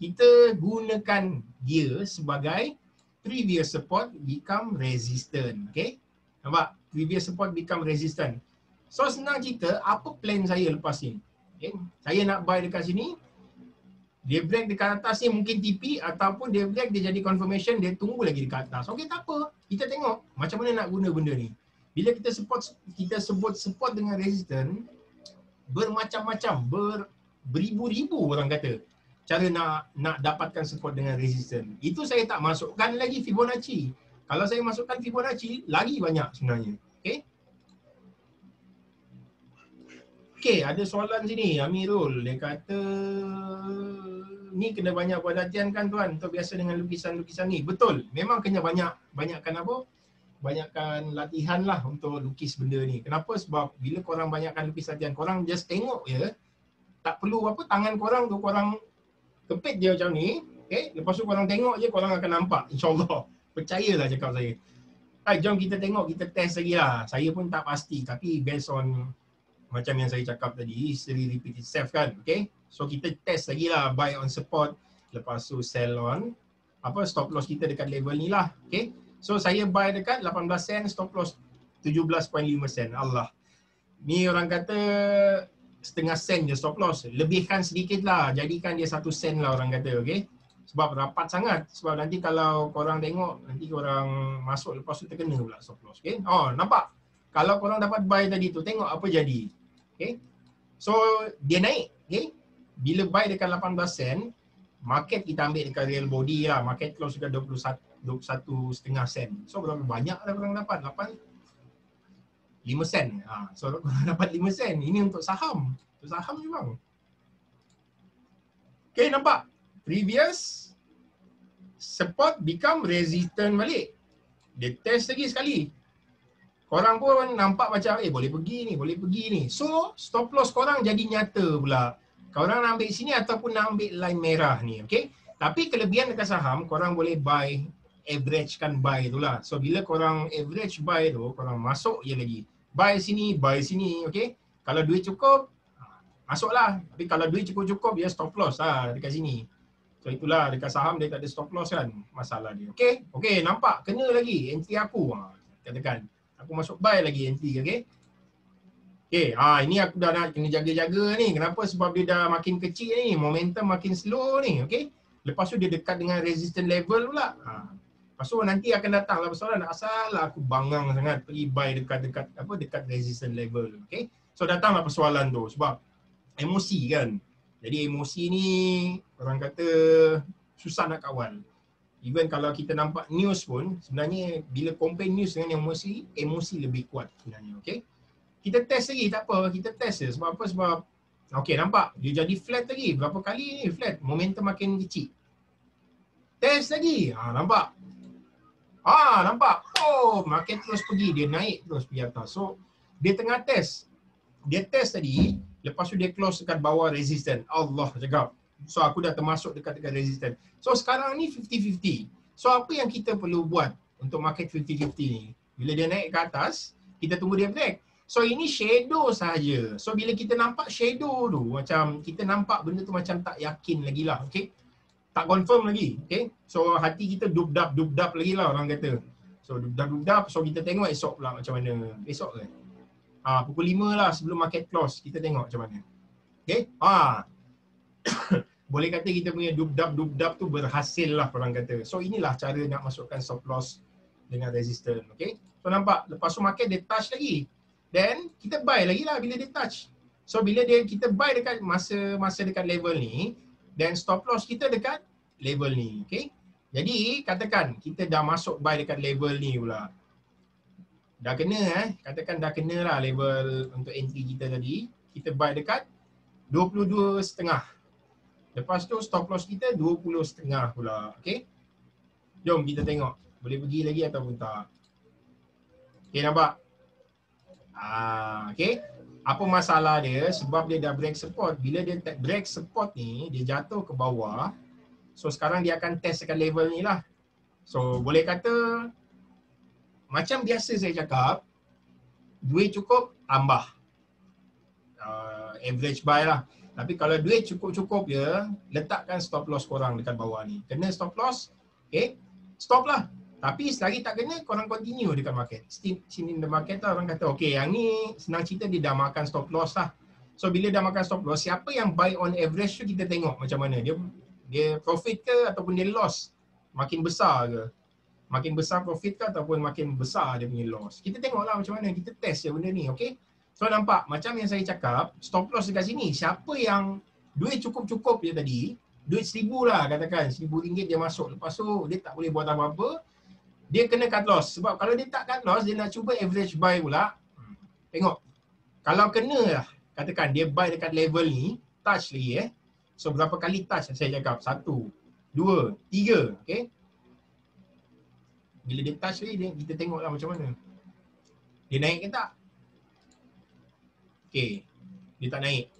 kita gunakan dia sebagai previous support become resistant. Okay. Nampak? Previous support become resistant. So senang cerita, apa plan saya lepas ni? Okay. Saya nak buy dekat sini. Dia break dekat atas ni mungkin TP ataupun dia break dia jadi confirmation, dia tunggu lagi dekat atas. Okey, tak apa. Kita tengok macam mana nak guna benda ni. Bila kita sebut support dengan resistance, bermacam-macam, beribu-ribu orang kata cara nak dapatkan support dengan resistance. Itu saya tak masukkan lagi Fibonacci. Kalau saya masukkan Fibonacci, lagi banyak sebenarnya. Okey. Okey, ada soalan sini, Amirul. Dia kata, ni kena banyak buat latihan kan tuan untuk biasa dengan lukisan-lukisan ni. Betul, memang kena banyakkan apa? Banyakkan latihan lah untuk lukis benda ni. Kenapa? Sebab bila korang banyakkan lukis latihan, korang just tengok je. Tak perlu apa, tangan korang tu korang kepit je macam ni. Okay? Lepas tu korang tengok je, korang akan nampak. InsyaAllah. Percayalah cakap saya. Hai, jom kita tengok, kita test lagi lah. Saya pun tak pasti, tapi based on macam yang saya cakap tadi, history repeat itself kan. Okay? So kita test lagi lah, buy on support. Lepas tu sell on, stop loss kita dekat level ni lah. Okay? So saya buy dekat 18 sen, stop loss 17.5 sen. Allah. Ni orang kata setengah sen je stop loss. Lebihkan sedikit lah, jadikan dia 1 sen lah orang kata, okay? Sebab rapat sangat. Sebab nanti kalau korang tengok, nanti korang masuk lepas tu terkena pula stop loss, okay? Oh, nampak? Kalau korang dapat buy tadi tu, tengok apa jadi. Okay? So, dia naik, okay? Bila buy dekat 18 sen, market kita ambil dekat real body lah. Market close dekat 21,5 sen. So, berapa banyak lah korang dapat? 5 sen. So, korang dapat 5 sen. Ini untuk saham. Untuk saham je bang. Okay, nampak? Previous support become resistant balik. Dia test lagi sekali. Korang pun nampak macam, boleh pergi ni, boleh pergi ni. So, stop loss korang jadi nyata pula. Korang nak ambil sini ataupun nak ambil line merah ni, okay? Tapi kelebihan dekat saham, korang boleh buy, average kan buy tu lah. So, bila korang average buy tu, korang masuk je lagi. Buy sini, okay? Kalau duit cukup, masuklah. Tapi kalau duit cukup-cukup, dia stop loss lah dekat sini. So, itulah dekat saham dia tak ada stop loss kan, masalah dia. Okay? Okay, nampak? Kena lagi entry aku. Katakan. Aku masuk buy lagi entry, okay? Okay, ini aku dah nak kena jaga-jaga ni. Kenapa? Sebab dia dah makin kecil ni. Momentum makin slow ni, okay? Lepas tu dia dekat dengan resistance level pula. Lepas tu nanti akan datang lah persoalan. Asal aku bangang sangat pergi buy dekat resistance level, okay? So datanglah persoalan tu sebab emosi kan. Jadi emosi ni orang kata susah nak kawal. Even kalau kita nampak news pun, sebenarnya bila compare news dengan emosi lebih kuat sebenarnya, okay? Kita test lagi, tak apa, kita test je. Sebab apa? Sebab, okay, nampak? Dia jadi flat lagi. Berapa kali ni flat? Momentum makin kecil. Test lagi. Nampak? Nampak? Oh, market terus pergi. Dia naik terus pergi atas. So, dia tengah test. Dia test tadi, lepas tu dia close dekat bawah resistance. Allah cakap. So, aku dah termasuk dekat resistance. So, sekarang ni 50-50. So, apa yang kita perlu buat untuk market 50-50 ni? Bila dia naik ke atas, kita tunggu dia break. So, ini shadow sahaja. So, bila kita nampak shadow tu, macam kita nampak benda tu macam tak yakin lagi lah. Okay? Tak confirm lagi. Okay? So, hati kita dub-dab lagi lah orang kata. So, dub-dab. So, kita tengok esok pula macam mana. Esok ke? Pukul 5 lah sebelum market close. Kita tengok macam mana. Okay? Boleh kata kita punya dub-dab tu berhasil lah orang kata. So, inilah cara nak masukkan stop loss dengan resistance. Okay? So, nampak? Lepas tu market dia touch lagi. Then, kita buy lagi lah bila dia touch. So, bila kita buy dekat masa dekat level ni, then stop loss kita dekat level ni. Okay? Jadi, katakan kita dah masuk buy dekat level ni pula. Dah kena katakan dah kena lah level untuk entry kita tadi. Kita buy dekat 22.5. Lepas tu stop loss kita 20.5 pula. Okay? Jom kita tengok. Boleh pergi lagi ataupun tak. Okay, nampak? Okay. Apa masalah dia? Sebab dia dah break support. Bila dia break support ni, dia jatuh ke bawah. So, sekarang dia akan test dekat level ni lah. So, boleh kata macam biasa saya cakap, duit cukup, tambah. Average buy lah. Tapi kalau duit cukup-cukup je, letakkan stop loss korang dekat bawah ni. Kena stop loss, okay, stop lah. Tapi selagi tak kena, korang continue dekat market. Still in the market lah orang kata, okay, yang ni senang cerita dia dah makan stop loss lah. So bila dah makan stop loss, siapa yang buy on average tu kita tengok macam mana. Dia profit ke ataupun dia loss? Makin besar ke? Makin besar profit ke ataupun makin besar dia punya loss? Kita tengoklah macam mana, kita test je benda ni, okay? So nampak, macam yang saya cakap, stop loss dekat sini, siapa yang duit cukup-cukup je tadi, duit RM1,000 lah katakan, RM1,000 dia masuk, lepas tu dia tak boleh buat apa-apa, dia kena cut loss. Sebab kalau dia tak cut loss, dia nak cuba average buy pula. Tengok, kalau kena lah, katakan dia buy dekat level ni, touch lagi So berapa kali touch saya cakap? 1, 2, 3, okay? Bila dia touch lagi, kita tengoklah macam mana. Dia naik ke tak? Okay, dia tak naik.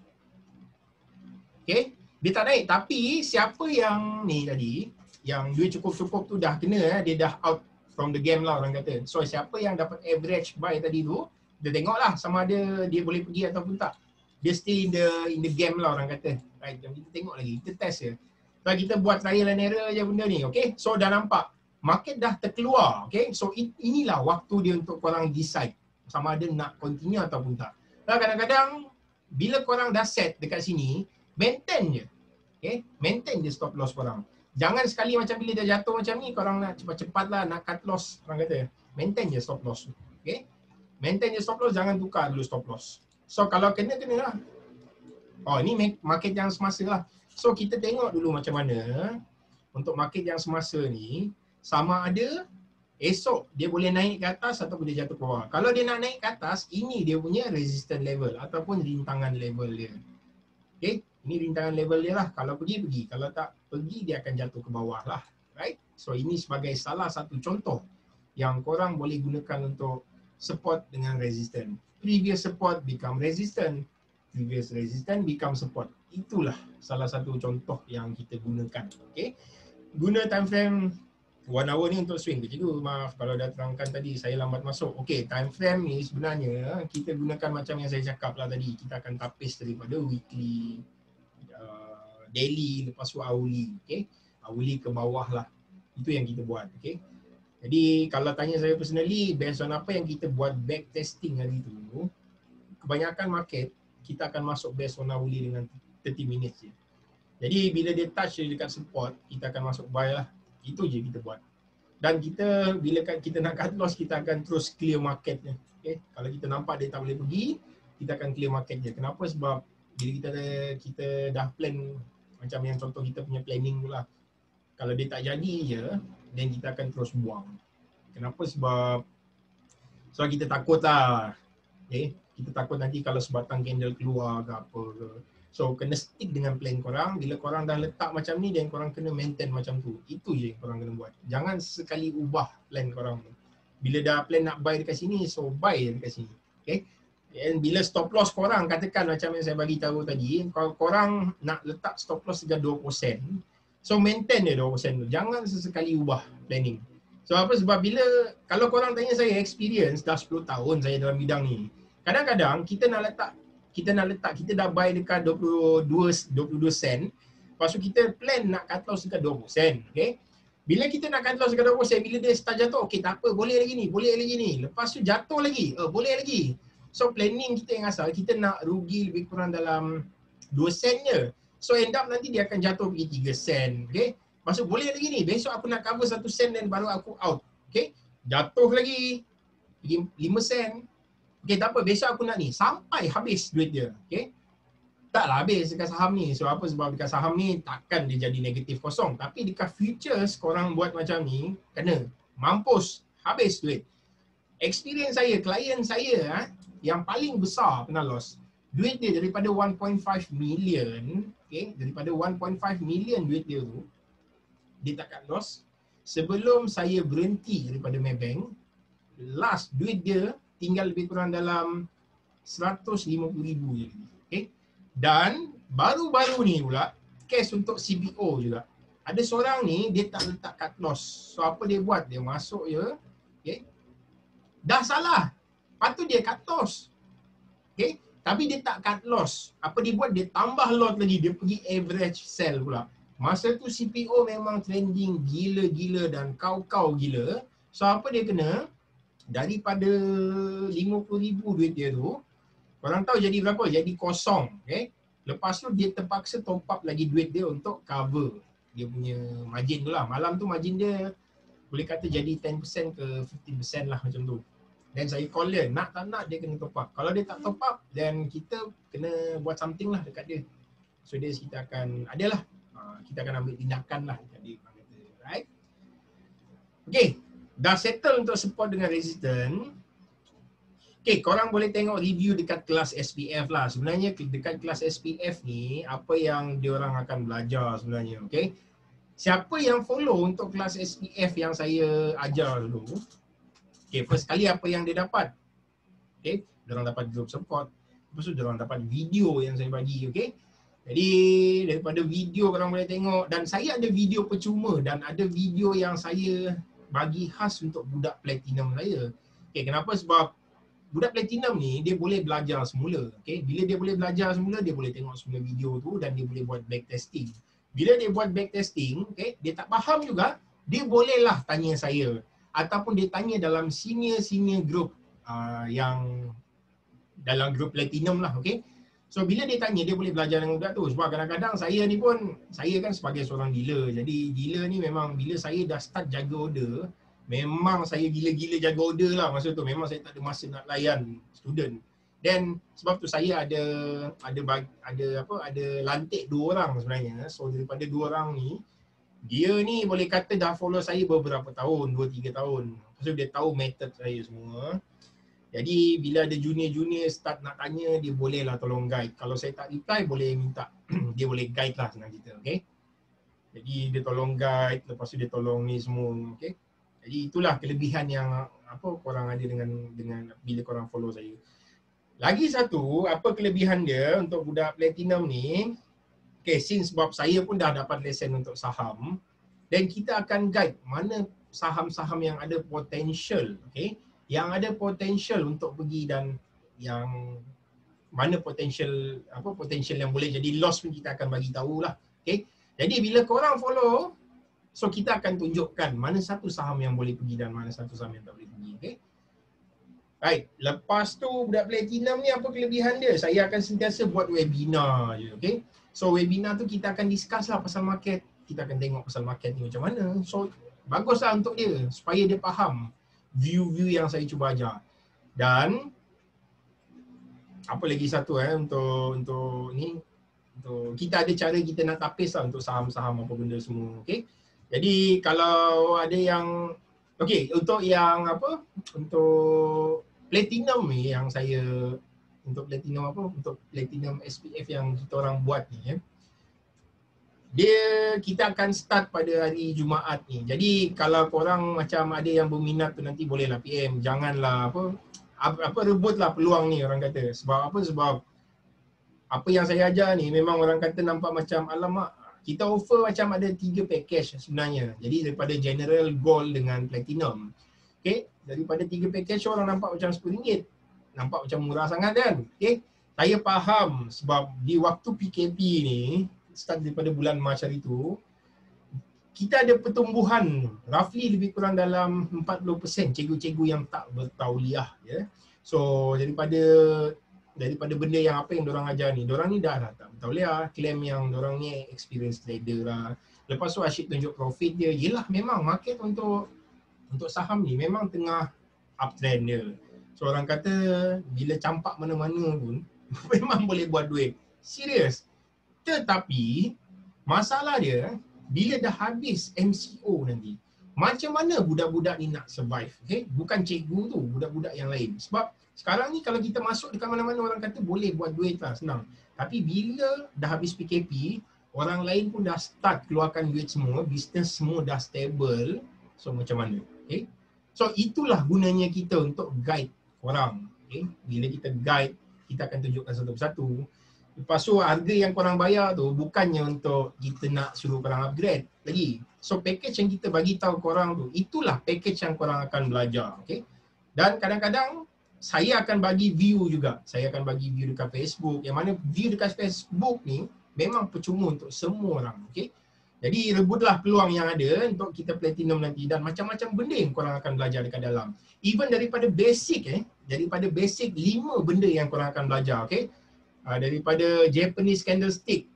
Okay, dia tak naik. Tapi siapa yang ni tadi, yang duit cukup-cukup tu dah kena, dia dah out from the game lah orang kata. So siapa yang dapat average buy tadi tu, dia tengoklah sama ada dia boleh pergi ataupun tak. Dia still in the game lah orang kata. Right, kita tengok lagi, kita test je. So kita buat trial and error je benda ni, okay? So dah nampak, market dah terkeluar, okay? So inilah waktu dia untuk korang decide sama ada nak continue ataupun tak. Dan kadang-kadang bila korang dah set dekat sini, maintain je. Okay? Maintain je stop loss korang. Jangan sekali macam bila dah jatuh macam ni, korang nak cepat-cepat lah nak cut loss. Orang kata, maintain je stop loss. Okay? Maintain je stop loss, jangan tukar dulu stop loss. So kalau kena lah. Oh, ni market yang semasa lah. So kita tengok dulu macam mana untuk market yang semasa ni, sama ada esok dia boleh naik ke atas ataupun dia jatuh ke bawah. Kalau dia nak naik ke atas, ini dia punya resistance level ataupun rintangan level dia. Okay, ini rintangan level dia lah. Kalau pergi. Kalau tak pergi, dia akan jatuh ke bawah lah. Right? So ini sebagai salah satu contoh yang korang boleh gunakan untuk support dengan resistance. Previous support become resistance. Previous resistance become support. Itulah salah satu contoh yang kita gunakan. Okay? Guna time frame 1 hour ni untuk swing. Cikgu maaf kalau dah terangkan tadi, saya lambat masuk. Okey, time frame ni sebenarnya kita gunakan macam yang saya cakap lah tadi. Kita akan tapis daripada weekly, daily, lepas tu hourly. Okey, hourly ke bawah lah. Itu yang kita buat. Okey. Jadi kalau tanya saya personally, based on apa yang kita buat back testing hari tu, kebanyakan market kita akan masuk based on hourly dengan 30 minutes je. Jadi bila dia touch dekat support, kita akan masuk buy lah. Itu je kita buat. Dan kita bila kita nak cut loss, kita akan terus clear marketnya. Okay? Kalau kita nampak dia tak boleh pergi, kita akan clear marketnya. Kenapa? Sebab bila kita dah plan macam yang contoh kita punya planning tu lah. Kalau dia tak jadi je, then kita akan terus buang. Kenapa? Sebab kita takut lah. Okay? Kita takut nanti kalau sebatang candle keluar ke apa ke. So kena stick dengan plan korang. Bila korang dah letak macam ni, dan korang kena maintain macam tu. Itu je yang korang kena buat. Jangan sekali ubah plan korang. Bila dah plan nak buy dekat sini, so buy dekat sini. Okay? And bila stop loss korang, katakan macam yang saya bagi tahu tadi, kalau korang nak letak stop loss dekat 2%, so maintain dia 2% tu. Jangan sesekali ubah planning. So apa? Sebab bila, kalau korang tanya saya experience, dah 10 tahun saya dalam bidang ni. Kadang-kadang kita dah buy dekat 22 sen. Lepas tu kita plan nak cut loss dekat 20%. Okay? Bila kita nak cut loss dekat 20%, bila dia start jatuh, okay tak apa, boleh lagi ni. Lepas tu jatuh lagi, boleh lagi. So planning kita yang asal, kita nak rugi lebih kurang dalam 2 sen je. So end up nanti dia akan jatuh pergi 3 sen. Okay? Lepas tu boleh lagi ni, besok aku nak cover 1 sen dan baru aku out. Okay? Jatuh lagi, pergi 5 sen. Okay, tak apa, besok aku nak ni. Sampai habis duit dia. Okay? Taklah habis dekat saham ni. So apa? Sebab dekat saham ni takkan dia jadi negatif kosong. Tapi dekat futures, korang buat macam ni, kena. Mampus. Habis duit. Experience saya, klien saya yang paling besar pernah loss. Duit dia daripada 1.5 million. Okay? Daripada 1.5 million duit dia tu, dia takkan loss. Sebelum saya berhenti daripada Maybank, last duit dia tinggal lebih kurang dalam 150,000 je. Okay? Dan baru-baru ni pula, case untuk CBO juga. Ada seorang ni, dia tak letak cut loss. So apa dia buat? Dia masuk je. Okay? Dah salah. Patut dia cut loss. Okay? Tapi dia tak cut loss. Apa dia buat? Dia tambah lot lagi. Dia pergi average sell pula. Masa tu CPO memang trending gila-gila dan kau-kau gila. So apa dia kena? Daripada 50,000 duit dia tu, korang tahu jadi berapa? Jadi kosong. Okay? Lepas tu dia terpaksa top up lagi duit dia untuk cover dia punya margin tu lah. Malam tu margin dia boleh kata jadi 10% ke 15% lah macam tu. Dan saya call dia, nak tak nak dia kena top up. Kalau dia tak top up, then kita kena buat something lah dekat dia. So dia kita akan, adalah, kita akan ambil tindakan lah dekat dia. Right? Okay. Dah settle untuk support dengan resistance. Okay, korang boleh tengok review dekat kelas SPF lah. Sebenarnya dekat kelas SPF ni, apa yang diorang akan belajar sebenarnya. Okay. Siapa yang follow untuk kelas SPF yang saya ajar dulu. Okay, first kali apa yang dia dapat? Okay, diorang dapat group support. Lepas tu diorang dapat video yang saya bagi. Okay. Jadi daripada video korang boleh tengok. Dan saya ada video percuma dan ada video yang saya bagi khas untuk budak platinum saya. Okay, kenapa? Sebab budak platinum ni dia boleh belajar semula. Okay, bila dia boleh belajar semula, dia boleh tengok semua video tu dan dia boleh buat back testing. Bila dia buat back testing, okay, dia tak faham juga, dia bolehlah tanya saya ataupun dia tanya dalam senior group yang dalam group platinum lah. Okay, So bila dia tanya, dia boleh belajar dengan budak tu. Sebab kadang-kadang saya ni pun, saya kan sebagai seorang dealer. Jadi dealer ni memang bila saya dah start jaga order, memang saya gila-gila jaga order lah masa tu. Memang saya tak ada masa nak layan student. Dan sebab tu saya ada lantik 2 orang sebenarnya. So daripada 2 orang ni, dia ni boleh kata dah follow saya beberapa tahun, 2-3 tahun. Lepas tu dia tahu method saya semua. Jadi bila ada junior-junior start nak tanya, dia bolehlah tolong guide. Kalau saya tak reply, boleh minta dia boleh guide lah senang kita, okay? Jadi dia tolong guide, lepas tu dia tolong ni semua, okay? Jadi itulah kelebihan yang apa korang ada dengan bila korang follow saya. Lagi satu, apa kelebihan dia untuk budak platinum ni? Okay, since sebab saya pun dah dapat lesen untuk saham, dan kita akan guide mana saham-saham yang ada potential, okay? Yang ada potential untuk pergi dan yang mana potential yang boleh jadi loss pun kita akan bagi tahulah. Okay? Jadi bila korang follow, so kita akan tunjukkan mana satu saham yang boleh pergi dan mana satu saham yang tak boleh pergi. Okay? Right. Lepas tu budak platinum ni apa kelebihan dia? Saya akan sentiasa buat webinar je. Okay? So webinar tu kita akan discuss lah pasal market. Kita akan tengok pasal market ni macam mana. So baguslah untuk dia supaya dia faham view-view yang saya cuba ajar. Dan apa lagi satu untuk kita ada cara kita nak tapis lah untuk saham-saham apa benda semua, okey. Jadi kalau ada yang untuk yang untuk platinum ni yang saya untuk platinum SPF yang kita orang buat ni kita akan start pada hari Jumaat ni. Jadi kalau korang macam ada yang berminat tu nanti bolehlah PM. Janganlah rebutlah peluang ni orang kata. Sebab apa yang saya ajar ni memang orang kata nampak macam alamak, kita offer macam ada 3 package sebenarnya. Jadi daripada general, gold dengan platinum. Okay, daripada 3 package orang nampak macam RM10. Nampak macam murah sangat kan? Okay, saya faham sebab di waktu PKP ni start daripada bulan Mac hari tu, kita ada pertumbuhan roughly lebih kurang dalam 40% cikgu-cikgu yang tak bertauliah ya. So daripada benda yang apa yang diorang ajar ni, diorang ni dah tak bertauliah, claim yang diorang ni experience trader lah. Lepas tu asyik tunjuk profit dia. Yelah memang market untuk saham ni memang tengah uptrend dia. So orang kata bila campak mana-mana pun memang boleh buat duit. Serius. Tetapi masalah dia bila dah habis MCO nanti, macam mana budak-budak ni nak survive? Okay? Bukan cikgu tu, budak-budak yang lain. Sebab sekarang ni kalau kita masuk dekat mana-mana orang kata boleh buat duit lah, senang. Tapi bila dah habis PKP, orang lain pun dah start keluarkan duit semua, bisnes semua dah stable. So macam mana? Okay? So itulah gunanya kita untuk guide korang. Okay? Bila kita guide, kita akan tunjukkan satu persatu. Lepas tu harga yang korang bayar tu bukannya untuk kita nak suruh korang upgrade lagi. So package yang kita bagi tahu korang tu, itulah package yang korang akan belajar. Okay? Dan kadang-kadang saya akan bagi view juga. Saya akan bagi view dekat Facebook. Yang mana view dekat Facebook ni memang percuma untuk semua orang. Okay? Jadi rebutlah peluang yang ada untuk kita platinum nanti dan macam-macam benda yang korang akan belajar dekat dalam. Even daripada basic daripada basic 5 benda yang korang akan belajar. Okay? Daripada Japanese candlestick,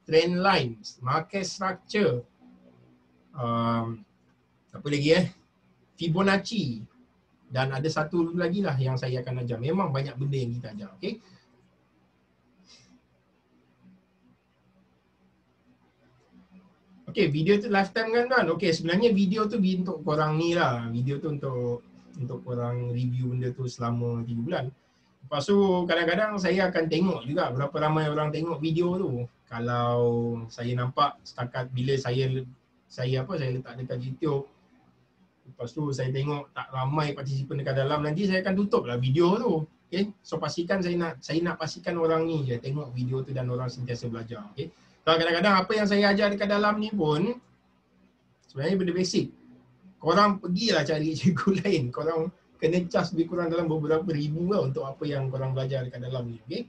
trend lines, market structure, apa lagi Fibonacci, dan ada satu lagi lah yang saya akan ajar. Memang banyak benda yang kita ajar. Okay? Okay, video tu lifetime kan? Okay, sebenarnya video tu untuk korang ni lah. Video tu untuk korang review benda tu selama 3 bulan. Lepas tu kadang-kadang saya akan tengok juga berapa ramai orang tengok video tu. Kalau saya nampak setakat bila saya letak dekat YouTube, lepas tu saya tengok tak ramai partisipan dekat dalam, nanti saya akan tutup lah video tu. Okay? So pastikan saya nak pastikan orang ni je tengok video tu dan orang sentiasa belajar. Okay? So kadang-kadang apa yang saya ajar dekat dalam ni pun sebenarnya benda basic. Korang pergilah cari cikgu lain. Korang kena cas lebih kurang dalam beberapa ribu lah untuk apa yang korang belajar dekat dalam ni. Okay?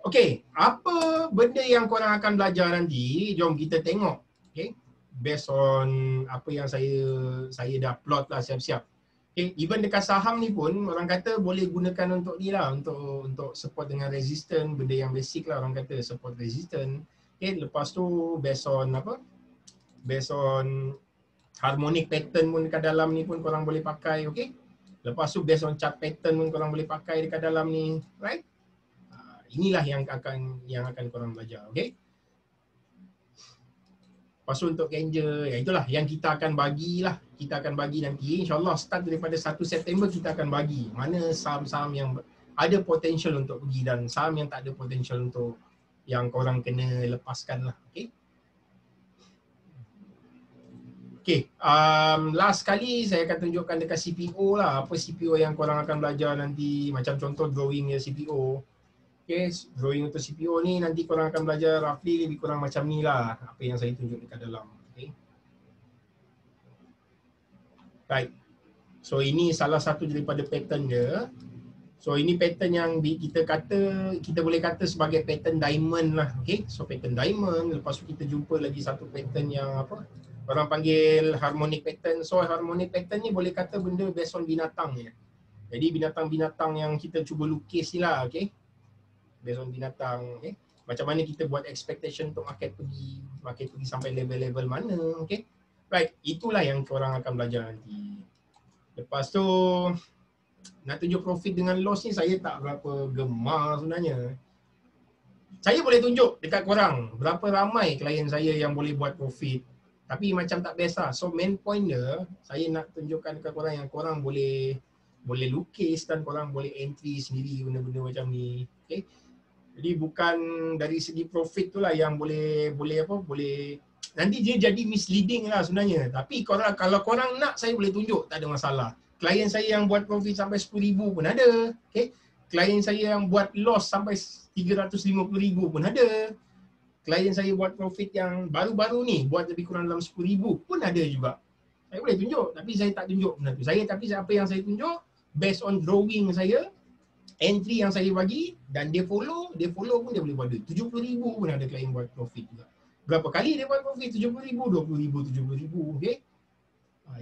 Okay, apa benda yang korang akan belajar nanti, jom kita tengok. Okay? Based on apa yang saya dah plot lah siap-siap. Okay, even dekat saham ni pun orang kata boleh gunakan untuk ni lah, untuk support dengan resistance, benda yang basic lah orang kata support resistance. Okay, lepas tu based on apa? Based on harmonic pattern pun dekat dalam ni pun korang boleh pakai, okay? Lepas tu based on chart pattern pun korang boleh pakai dekat dalam ni, right? Inilah yang akan korang belajar, okay? Lepas tu untuk Kenja, ya itulah yang kita akan bagilah. Kita akan bagi nanti, insyaAllah start daripada 1 September kita akan bagi mana saham-saham yang ada potential untuk pergi dan saham yang tak ada potential untuk yang korang kena lepaskan lah, okay? Okay, last kali saya akan tunjukkan dekat CPO lah, apa CPO yang korang akan belajar nanti, macam contoh drawing ya CPO. Okay, drawing untuk CPO ni nanti korang akan belajar roughly lebih kurang macam ni lah, apa yang saya tunjuk dekat dalam. Okay. Right. So ini salah satu daripada pattern dia. So ini pattern yang kita boleh kata sebagai pattern diamond lah. Okay. So pattern diamond, lepas tu kita jumpa lagi satu pattern yang apa? Orang panggil harmonic pattern. So harmonic pattern ni boleh kata benda based on binatang je. Jadi binatang-binatang yang kita cuba lukis ni lah, okay? Based on binatang, okay? Macam mana kita buat expectation untuk market pergi sampai level-level mana, okay? Right, itulah yang korang akan belajar nanti. Lepas tu, nak tunjuk profit dengan loss ni saya tak berapa gemar sebenarnya. Saya boleh tunjuk dekat korang berapa ramai klien saya yang boleh buat profit. Tapi macam tak biasa. So main point dia, saya nak tunjukkan dekat korang yang korang boleh lukis dan korang boleh entry sendiri benda-benda macam ni. Okay? Jadi bukan dari segi profit tu lah yang boleh nanti dia jadi misleading lah sebenarnya. Tapi kalau korang nak, saya boleh tunjuk, tak ada masalah. Klien saya yang buat profit sampai 10,000 pun ada. Okay? Klien saya yang buat loss sampai 350,000 pun ada. Klien saya buat profit yang baru-baru ni buat lebih kurang dalam 10,000 pun ada juga. Saya boleh tunjuk, tapi saya tak tunjuk benda tu. Apa yang saya tunjuk based on drawing saya, entry yang saya bagi, dan dia follow pun dia boleh buat duit. 70,000 pun ada klien buat profit juga. Berapa kali dia buat profit? 70,000, 20,000, 70,000, okey.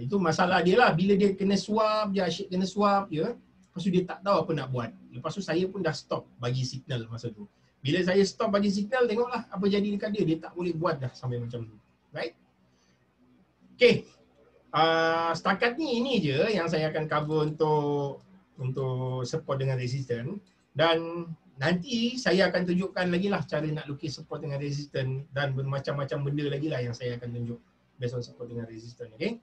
Itu masalah dia lah, bila dia kena swap je, asyik kena swap je, lepas tu dia tak tahu apa nak buat. Lepas tu saya pun dah stop bagi signal masa tu. Bila saya stop bagi signal, tengoklah apa jadi dekat dia, dia tak boleh buat dah sampai macam tu. Right? Okay. Setakat ni ini je yang saya akan cover untuk support dengan resistance, dan nanti saya akan tunjukkan lagi lah cara nak lukis support dengan resistance dan bermacam-macam benda lagi lah yang saya akan tunjuk based on support dengan resistance. Okay?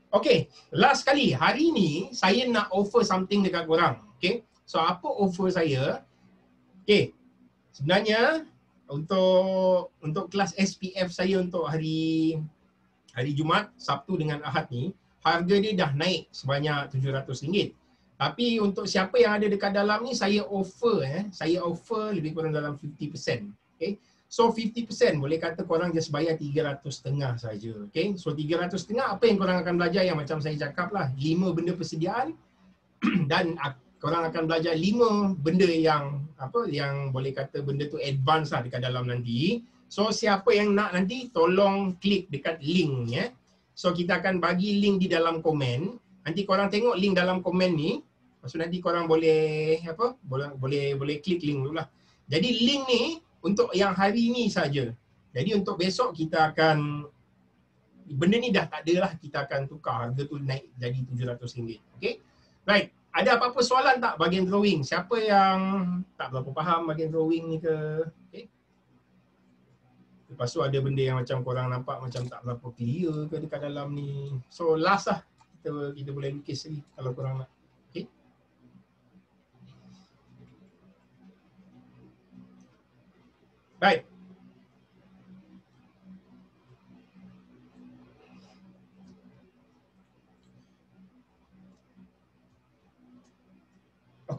Okay, last kali, hari ni saya nak offer something dekat korang. Okay, so apa offer saya? Okay, sebenarnya untuk kelas SPF saya untuk hari Jumaat, Sabtu dengan Ahad ni, harga dia dah naik sebanyak RM700. Tapi untuk siapa yang ada dekat dalam ni, saya offer lebih kurang dalam 50%. Okay, so 50% boleh kata korang just bayar 300.5 saja. Okay, so 300.5 apa yang korang akan belajar yang macam saya cakap lah, 5 benda persediaan dan korang akan belajar 5 benda yang boleh kata benda tu advance lah dekat dalam nanti. So siapa yang nak nanti tolong klik dekat link ya. So kita akan bagi link di dalam komen. Nanti korang tengok link dalam komen ni. Lepas tu nanti korang boleh boleh klik link dulu lah. Jadi link ni untuk yang hari ni saja. Jadi untuk besok kita akan, benda ni dah tak ada lah, kita akan tukar harga tu naik jadi RM700. Okay? Right. Ada apa-apa soalan tak bahagian drawing? Siapa yang tak berapa faham bahagian drawing ni ke? Okay. Lepas tu ada benda yang macam korang nampak macam tak berapa clear ke dekat dalam ni. So last lah, kita boleh lukis lagi kalau korang nak. Okay. Right.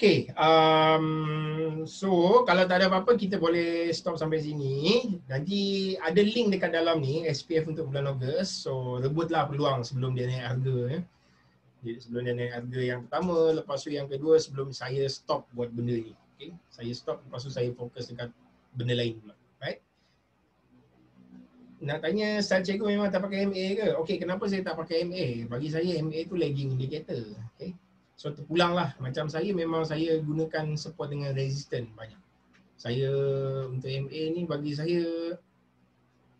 Okay, so kalau tak ada apa-apa kita boleh stop sampai sini. Nanti ada link dekat dalam ni, SPF untuk bulan Ogos. So rebutlah peluang sebelum dia naik harga ya. Jadi sebelum dia naik harga yang pertama, lepas tu yang kedua sebelum saya stop buat benda ni. Okay, saya stop, lepas tu saya fokus dekat benda lain pula. Right? nak tanya style cikgu memang tak pakai MA ke? Okey, kenapa saya tak pakai MA? Bagi saya MA tu lagging indicator. Okay. So terpulang lah. Macam saya memang saya gunakan support dengan resistance banyak. Saya untuk MA ni bagi saya,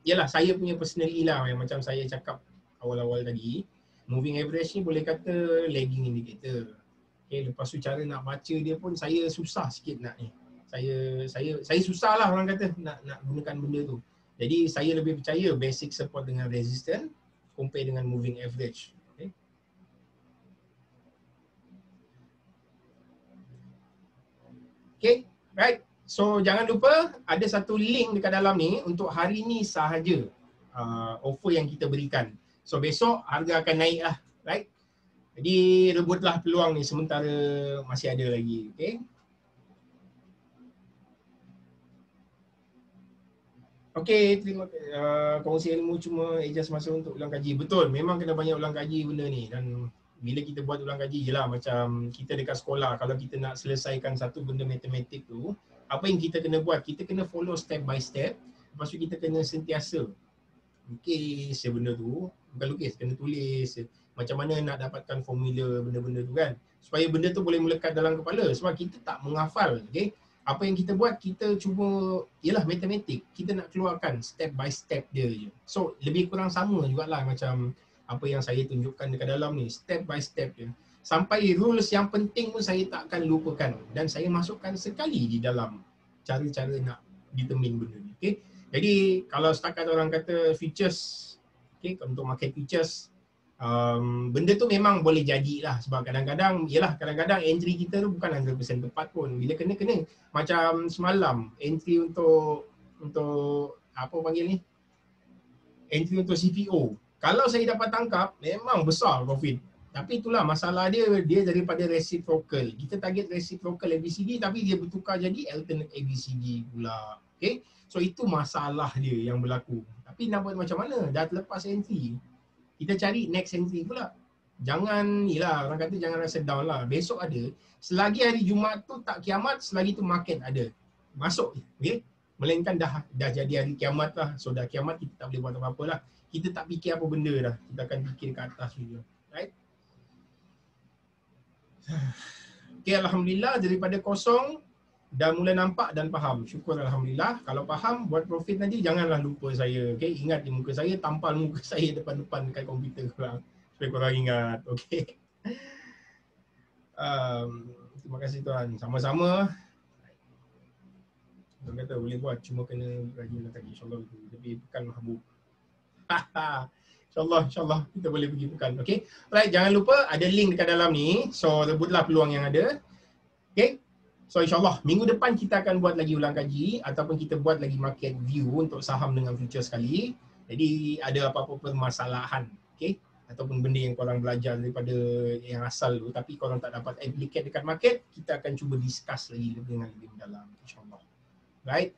yalah saya punya personally lah yang macam saya cakap awal-awal tadi. Moving average ni boleh kata lagging indicator. Okay, lepas tu cara nak baca dia pun saya susah sikit nak ni. Saya susah lah orang kata nak gunakan benda tu. Jadi saya lebih percaya basic support dengan resistance compare dengan moving average. Okay. Okay, right. So jangan lupa ada satu link dekat dalam ni untuk hari ni sahaja offer yang kita berikan. So besok harga akan naik lah, right? Jadi rebutlah peluang ni sementara masih ada lagi, okay? Okay, terima kongsi ilmu cuma adjust masa untuk ulang kaji. Betul, memang kena banyak ulang kaji benda ni. Dan bila kita buat ulang kaji je lah, macam kita dekat sekolah, kalau kita nak selesaikan satu benda matematik tu, apa yang kita kena buat? Kita kena follow step by step. Lepas tu kita kena sentiasa lukis benda tu. Bukan lukis, kena tulis. Macam mana nak dapatkan formula benda-benda tu kan. Supaya benda tu boleh melekat dalam kepala. Sebab kita tak menghafal, okay? Apa yang kita buat, kita cuba, ialah matematik, kita nak keluarkan step by step dia je. So lebih kurang sama jugalah macam apa yang saya tunjukkan dekat dalam ni, step by step je. Sampai rules yang penting pun saya tak akan lupakan dan saya masukkan sekali di dalam cara-cara nak determine benda ni. Okay? Jadi kalau setakat orang kata features, okay, untuk market features, benda tu memang boleh jadilah sebab kadang-kadang, yalah kadang-kadang entry kita tu bukan 100% tepat pun. Bila kena macam semalam entry untuk apa panggil ni? Entry untuk CPO. Kalau saya dapat tangkap memang besar profit. Tapi itulah masalah dia daripada reciprocal. Kita target reciprocal ABCD tapi dia bertukar jadi alternate ABCD pula. Okay? So itu masalah dia yang berlaku. Tapi nak buat macam mana? Dah terlepas entry. Kita cari next entry pula. Jangan, yelah orang kata jangan rasa down lah. Besok ada. Selagi hari Jumaat tu tak kiamat, selagi tu market ada. Masuk. Okay? Melainkan dah jadi hari kiamat lah. So dah kiamat kita tak boleh buat apa-apa lah. Kita tak fikir apa benda dah. Kita akan fikir ke atas juga. Right? Okay, Alhamdulillah daripada kosong dah mula nampak dan faham. Syukur Alhamdulillah. Kalau faham, buat profit nanti janganlah lupa saya. Okay, ingat di muka saya, tampal muka saya depan-depan dekat komputer korang. Supaya korang ingat. Okay. Terima kasih tuan. Sama-sama. Tuan kata boleh buat, cuma kena rajin lagi. InsyaAllah lebih pekan mahbub. InsyaAllah kita boleh pergi pekan. Okay. Alright, jangan lupa ada link dekat dalam ni. So rebutlah peluang yang ada. Okay. So insyaAllah minggu depan kita akan buat lagi ulang kaji ataupun kita buat lagi market view untuk saham dengan future sekali. Jadi ada apa-apa permasalahan, okay, ataupun benda yang korang belajar daripada yang asal tu tapi korang tak dapat applicate dekat market, kita akan cuba discuss lagi dengan lebih dalam insyaAllah. Right?